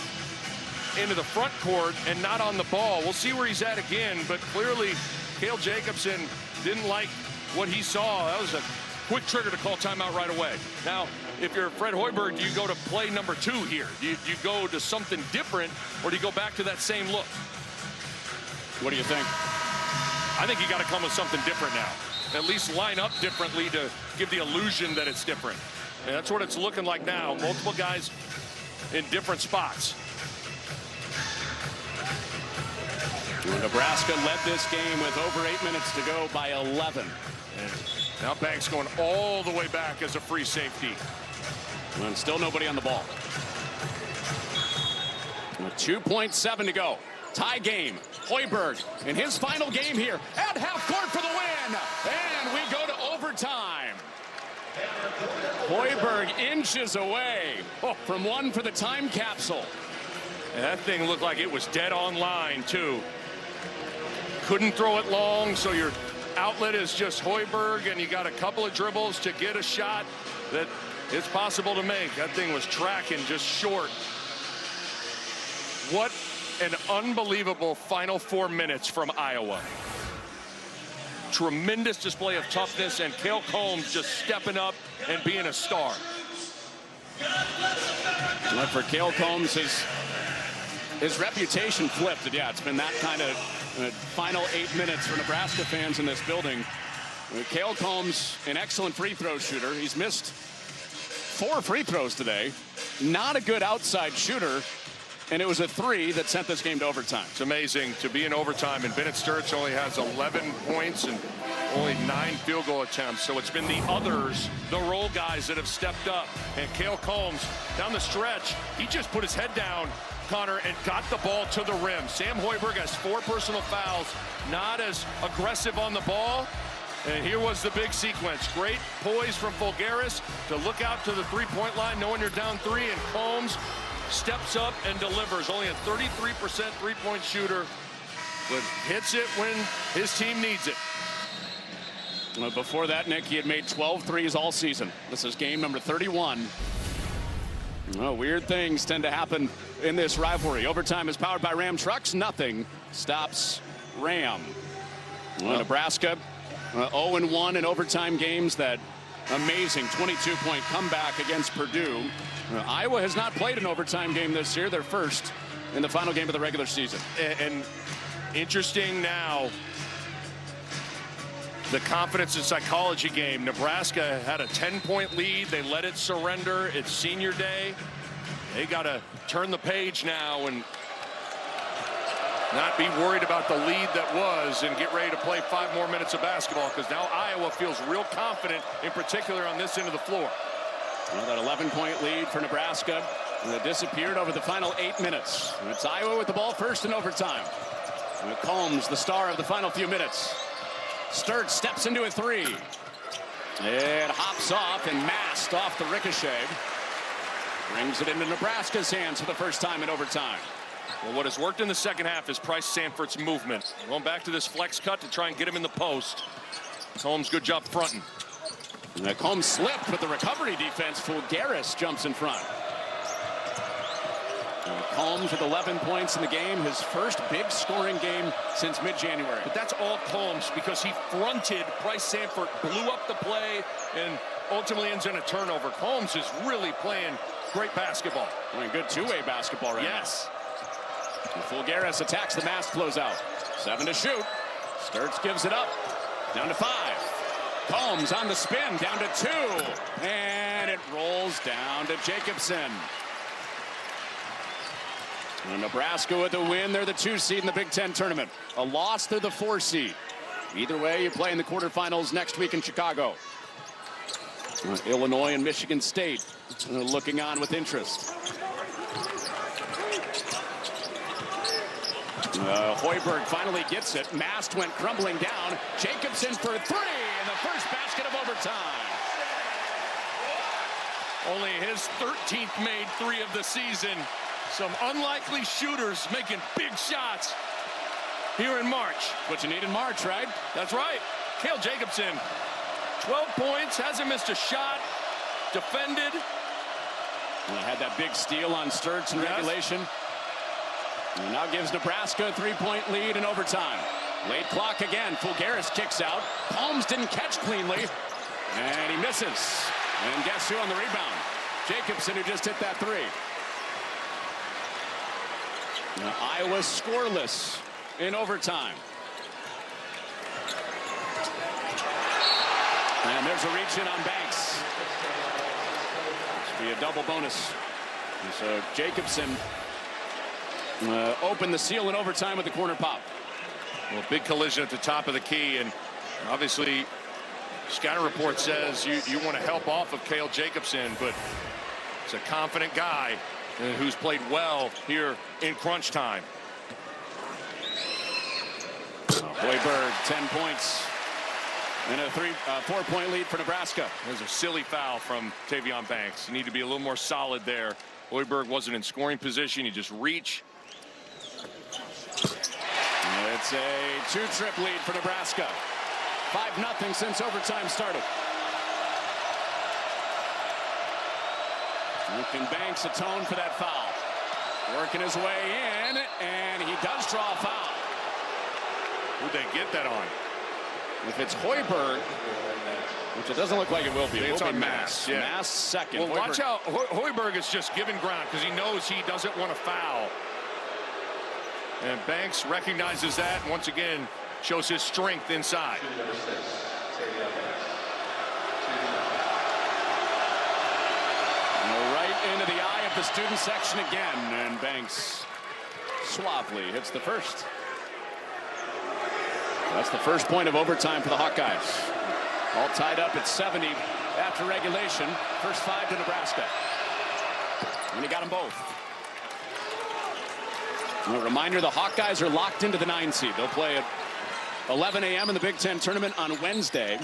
into the front court and not on the ball. We'll see where he's at again, but clearly Cale Jacobson didn't like what he saw. That was a quick trigger to call timeout right away. Now, if you're Fred Hoiberg, do you go to play number 2 here? Do you go to something different, or do you go back to that same look? What do you think? I think you got to come with something different now. At least line up differently to give the illusion that it's different. And that's what it's looking like now. Multiple guys in different spots. Nebraska led this game with over 8 minutes to go by 11. And now Banks going all the way back as a free safety. And still nobody on the ball. 2.7 to go. Tie game. Hoiberg in his final game here at half court for the win. And we go to overtime. Hoiberg inches away from one for the time capsule. And that thing looked like it was dead on line, too. Couldn't throw it long, so your outlet is just Hoiberg, and you got a couple of dribbles to get a shot that it's possible to make. That thing was tracking just short. What an unbelievable final 4 minutes from Iowa. Tremendous display of toughness, and Cale Combs just stepping up and being a star. Look, for Cale Combs, his reputation flipped. Yeah, it's been that kind of final 8 minutes for Nebraska fans in this building. Cale Combs, an excellent free throw shooter. He's missed 4 free throws today. Not a good outside shooter. And it was a 3 that sent this game to overtime. It's amazing to be in overtime, and Bennett Sturtz only has 11 points and only 9 field goal attempts. So it's been the others, the role guys, that have stepped up. And Cale Combs, down the stretch, he just put his head down, Connor, and got the ball to the rim. Sam Hoiberg has 4 personal fouls, not as aggressive on the ball. And here was the big sequence. Great poise from Fulgaris to look out to the three-point line, knowing you're down 3, and Combs steps up and delivers. Only a 33% three-point shooter, but hits it when his team needs it. Well, before that, Nick, he had made 12 threes all season. This is game number 31. Well, weird things tend to happen in this rivalry. Overtime is powered by Ram Trucks. Nothing stops Ram. Well, Nebraska 0-1 in overtime games. That amazing 22-point comeback against Purdue. Iowa has not played an overtime game this year. They're first in the final game of the regular season. And interesting now, the confidence and psychology game. Nebraska had a 10-point lead. They let it surrender. It's senior day. They got to turn the page now and not be worried about the lead that was and get ready to play 5 more minutes of basketball, because now Iowa feels real confident, in particular on this end of the floor. Well, that 11-point lead for Nebraska disappeared over the final 8 minutes. It's Iowa with the ball first in overtime. And Combs, the star of the final few minutes. Sturtz steps into a 3. It hops off and masked off the ricochet. Brings it into Nebraska's hands for the first time in overtime. Well, what has worked in the second half is Price Sanfort's movement. Going back to this flex cut to try and get him in the post. Combs, good job fronting. Combs slipped with the recovery defense. Fulgaris jumps in front. Combs with 11 points in the game, his first big scoring game since mid-January. But that's all Combs, because he fronted Price Sanfort, blew up the play, and ultimately ends in a turnover. Combs is really playing great basketball. Playing good two-way basketball right now. Yes. Fulgaris attacks the mask closeout. 7 to shoot. Sturtz gives it up. Down to 5. Combs on the spin, down to 2. And it rolls down to Jacobson. And Nebraska with a win. They're the 2 seed in the Big Ten tournament. A loss, they're the 4 seed. Either way, you play in the quarterfinals next week in Chicago. Illinois and Michigan State looking on with interest. Hoiberg finally gets it. Mast went crumbling down. Jacobson for 3 in the first basket of overtime. Only his 13th made 3 of the season. Some unlikely shooters making big shots here in March. What you need in March, right? That's right. Cale Jacobson, 12 points, hasn't missed a shot, defended. Had that big steal on Sturtz in regulation. And now gives Nebraska a 3-point lead in overtime. Late clock again. Fulgaris kicks out. Combs didn't catch cleanly. And he misses. And guess who on the rebound? Jacobson, who just hit that 3. Now, Iowa scoreless in overtime. And there's a reach in on Banks. This will be a double bonus. And so Jacobson opened the seal in overtime with the corner pop. Well, big collision at the top of the key, and obviously scouting report says you want to help off of Cale Jacobson, but it's a confident guy who's played well here in crunch time. Hoiberg, 10 points and a 4-point lead for Nebraska. There's a silly foul from Tavion Banks. You need to be a little more solid there. Hoiberg wasn't in scoring position. You just reach. It's a 2-trip lead for Nebraska. 5-0 since overtime started. Can Banks atone for that foul? Working his way in, and he does draw a foul. Who'd they get that on? If it's Hoiberg, which it doesn't look like it will be. It's will on be Mass. Yeah. Mass second. Well, Hoiberg. watch out. Hoiberg is just giving ground because he knows he doesn't want to foul. And Banks recognizes that and once again shows his strength inside. Right into the eye of the student section again, and Banks suavely hits the first. That's the first point of overtime for the Hawkeyes. All tied up at 70 after regulation. First 5 to Nebraska. And he got them both. And a reminder, the Hawkeyes are locked into the 9 seed. They'll play at 11 a.m. in the Big Ten tournament on Wednesday.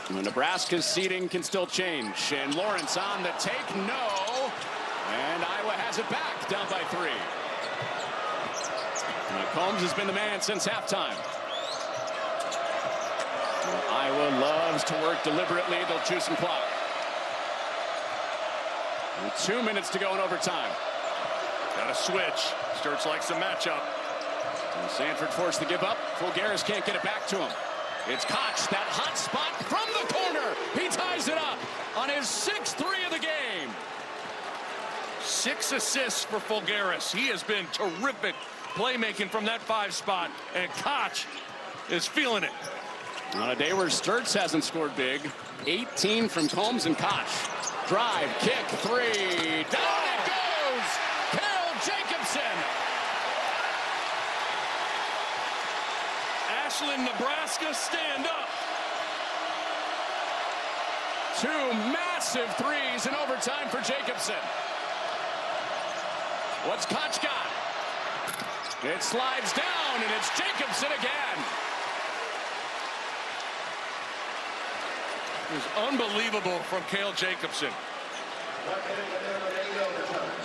Nebraska's seeding can still change. And Lawrence on the take, no. And Iowa has it back, down by 3. Combs has been the man since halftime. Iowa loves to work deliberately. They'll choose some clock. And 2 minutes to go in overtime. Got to switch. Sturts likes the matchup. And Sanford forced to give up. Fulgaris can't get it back to him. It's Koch, that hot spot from the corner. He ties it up on his 6th 3 of the game. 6 assists for Fulgaris. He has been terrific playmaking from that 5 spot, and Koch is feeling it. On a day where Sturts hasn't scored big, 18 from Combs and Koch. Drive, kick, 3. Down it goes! Carol Jacobson. Ashland, Nebraska, stand up. 2 massive 3s in overtime for Jacobson. What's Koch got? It slides down, and it's Jacobson again. It was unbelievable from Cale Jacobson.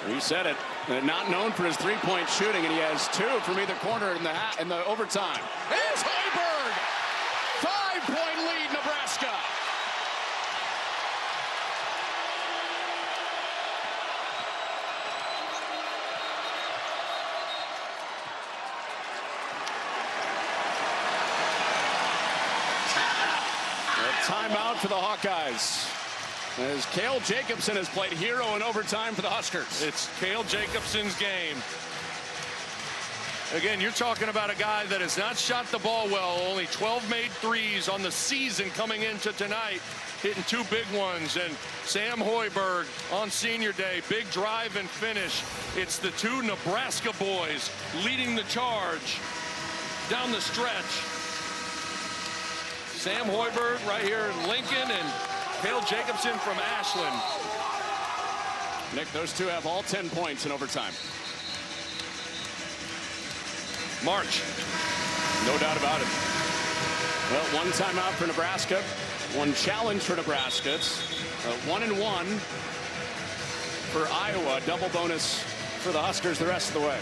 He said it. Not known for his 3-point shooting, and he has 2 from either corner in the overtime. It's Hoiberg! 5-point lead, Nebraska. Timeout for the Hawkeyes, as Cale Jacobson has played hero in overtime for the Huskers. It's Cale Jacobson's game. Again, you're talking about a guy that has not shot the ball well. Only 12 made 3s on the season coming into tonight, hitting 2 big ones. And Sam Hoiberg on senior day, big drive and finish. It's the 2 Nebraska boys leading the charge down the stretch. Sam Hoiberg right here in Lincoln and Cale Jacobson from Ashland. Nick, those 2 have all 10 points in overtime. March. No doubt about it. Well, 1 timeout for Nebraska, 1 challenge for Nebraska. It's 1-1 for Iowa. Double bonus for the Huskers the rest of the way.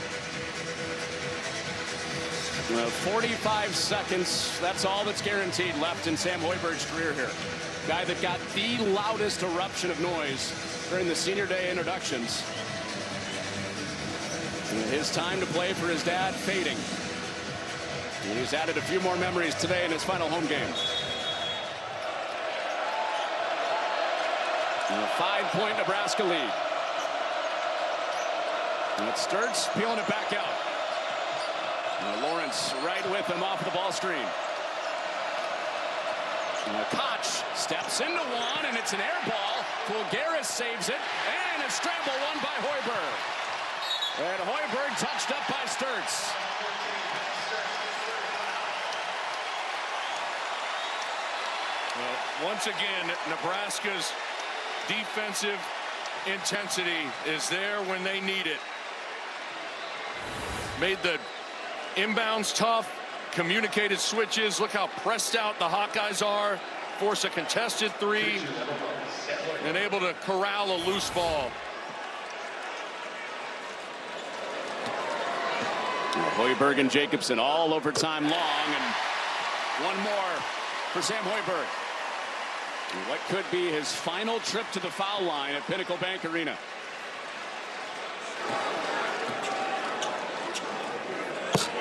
45 seconds, that's all that's guaranteed left in Sam Hoiberg's career here. Guy that got the loudest eruption of noise during the senior day introductions. And his time to play for his dad fading. And he's added a few more memories today in his final home game. And a 5-point Nebraska lead. And it Sturts peeling it back out. Lawrence right with him off the ball screen. Koch steps into one, and it's an air ball. Fulgaris saves it, and a scramble won by Hoiberg. And Hoiberg touched up by Sturts. Well, once again, Nebraska's defensive intensity is there when they need it. Made the inbounds tough, communicated switches. Look how pressed out the Hawkeyes are. Force a contested 3 and able to corral a loose ball. Hoiberg and Jacobson all overtime long, and 1 more for Sam Hoiberg. What could be his final trip to the foul line at Pinnacle Bank Arena.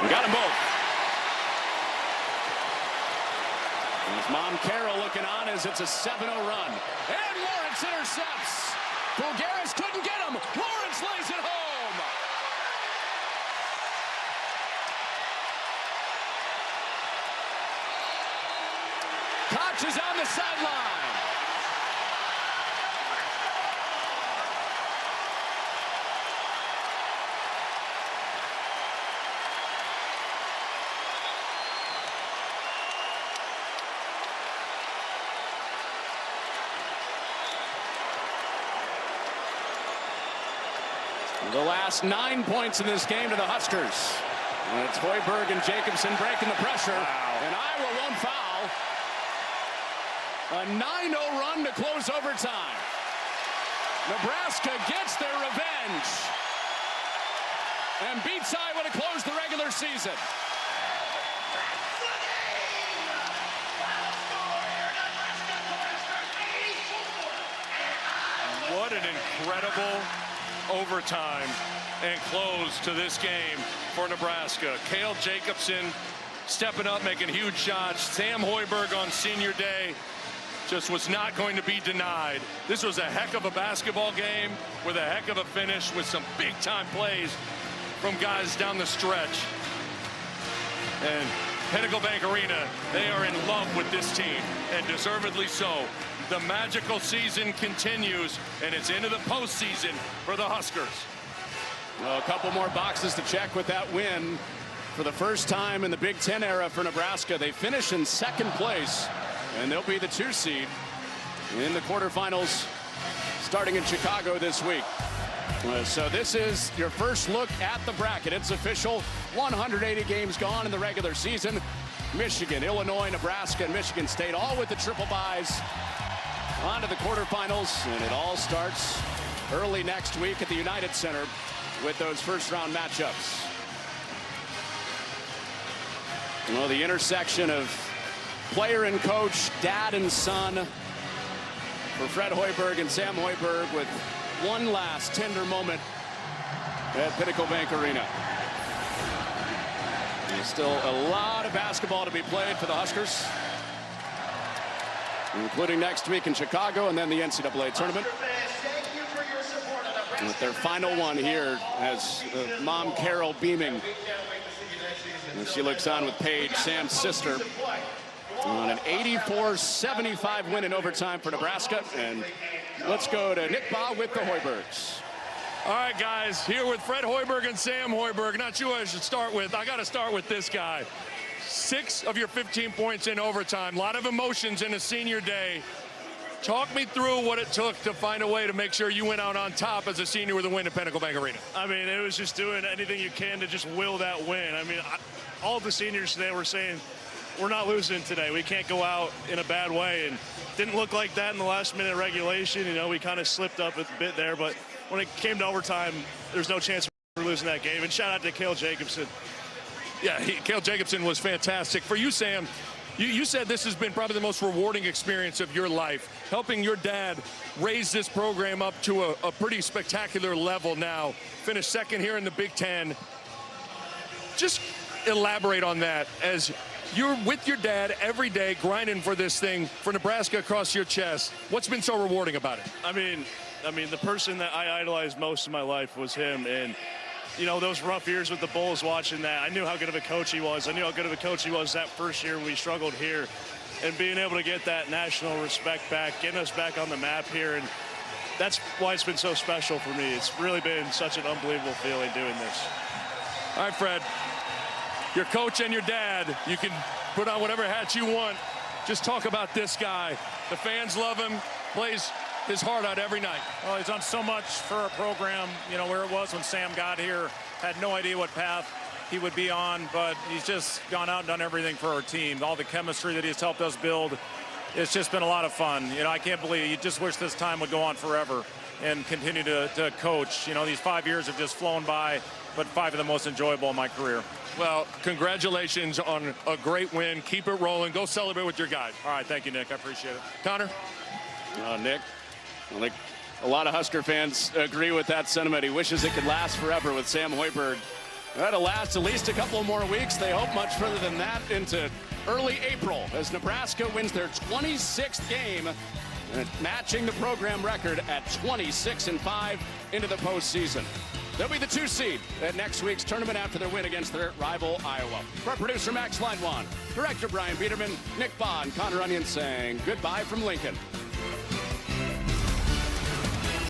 We got them both. There's Mom Carroll looking on as it's a 7-0 run. And Lawrence intercepts. Bulgaris couldn't get him. Lawrence lays it home. Koch is on the sideline. The last 9 points in this game to the Huskers. And it's Hoiberg and Jacobson breaking the pressure. Wow. And Iowa won't foul. A 9-0 run to close overtime. Nebraska gets their revenge and beats Iowa to close the regular season. What an incredible overtime and close to this game for Nebraska. Cale Jacobson stepping up, making huge shots. Sam Hoiberg on senior day just was not going to be denied. This was a heck of a basketball game with a heck of a finish with some big time plays from guys down the stretch. And Pinnacle Bank Arena, they are in love with this team, and deservedly so. The magical season continues, and it's into the postseason for the Huskers. Well, a couple more boxes to check with that win. For the first time in the Big Ten era for Nebraska, they finish in second place, and they'll be the 2 seed in the quarterfinals starting in Chicago this week. So this is your first look at the bracket. It's official. 180 games gone in the regular season. Michigan, Illinois, Nebraska, and Michigan State all with the triple byes on to the quarterfinals, and it all starts early next week at the United Center with those first-round matchups. Well, the intersection of player and coach, dad and son for Fred Hoiberg and Sam Hoiberg, with one last tender moment at Pinnacle Bank Arena. There's still a lot of basketball to be played for the Huskers, including next week in Chicago and then the NCAA tournament. With their final one here as Mom Carroll beaming as she looks on with Paige, Sam's sister, on an 84-75 win in overtime for Nebraska. And let's go to Nick Baugh with the Hoibergs. All right, guys, here with Fred Hoiberg and Sam Hoiberg. Not sure who I should start with. I got to start with this guy. 6 of your 15 points in overtime. A lot of emotions in a senior day. Talk me through what it took to find a way to make sure you went out on top as a senior with a win at Pinnacle Bank Arena. I mean, it was just doing anything you can to just will that win. I mean, all the seniors today were saying, we're not losing today. We can't go out in a bad way. And didn't look like that in the last minute regulation. You know, we kind of slipped up a bit there. But when it came to overtime, there's no chance for losing that game. And shout out to Cale Jacobson. Yeah, Cale Jacobson was fantastic. For you, Sam, you said this has been probably the most rewarding experience of your life, helping your dad raise this program up to a pretty spectacular level now. Finished second here in the Big Ten. Just elaborate on that as you're with your dad every day grinding for this thing, for Nebraska across your chest. What's been so rewarding about it? I mean, the person that I idolized most in my life was him. And you know, those rough years with the Bulls, watching that, I knew how good of a coach he was. I knew how good of a coach he was that first year we struggled here. And being able to get that national respect back, getting us back on the map here, and that's why it's been so special for me. It's really been such an unbelievable feeling doing this. All right, Fred, your coach and your dad, you can put on whatever hat you want. Just talk about this guy. The fans love him, plays his heart out every night. Well, he's done so much for our program. You know, where it was when Sam got here, had no idea what path he would be on, but he's just gone out and done everything for our team. All the chemistry that he's helped us build, it's just been a lot of fun. You know, I can't believe, you just wish this time would go on forever. and continue to coach. You know, these 5 years have just flown by, but 5 of the most enjoyable in my career. Well, congratulations on a great win. Keep it rolling. Go celebrate with your guys. All right, thank you, Nick. I appreciate it. Connor? Nick, I think a lot of Husker fans agree with that sentiment. He wishes it could last forever with Sam Hoiberg. That'll last at least a couple more weeks. They hope much further than that into early April as Nebraska wins their 26th game, matching the program record at 26-5 into the postseason. They'll be the 2 seed at next week's tournament after their win against their rival Iowa. For producer Max Linewan, director Brian Biederman, Nick Bond, Connor Onion saying goodbye from Lincoln.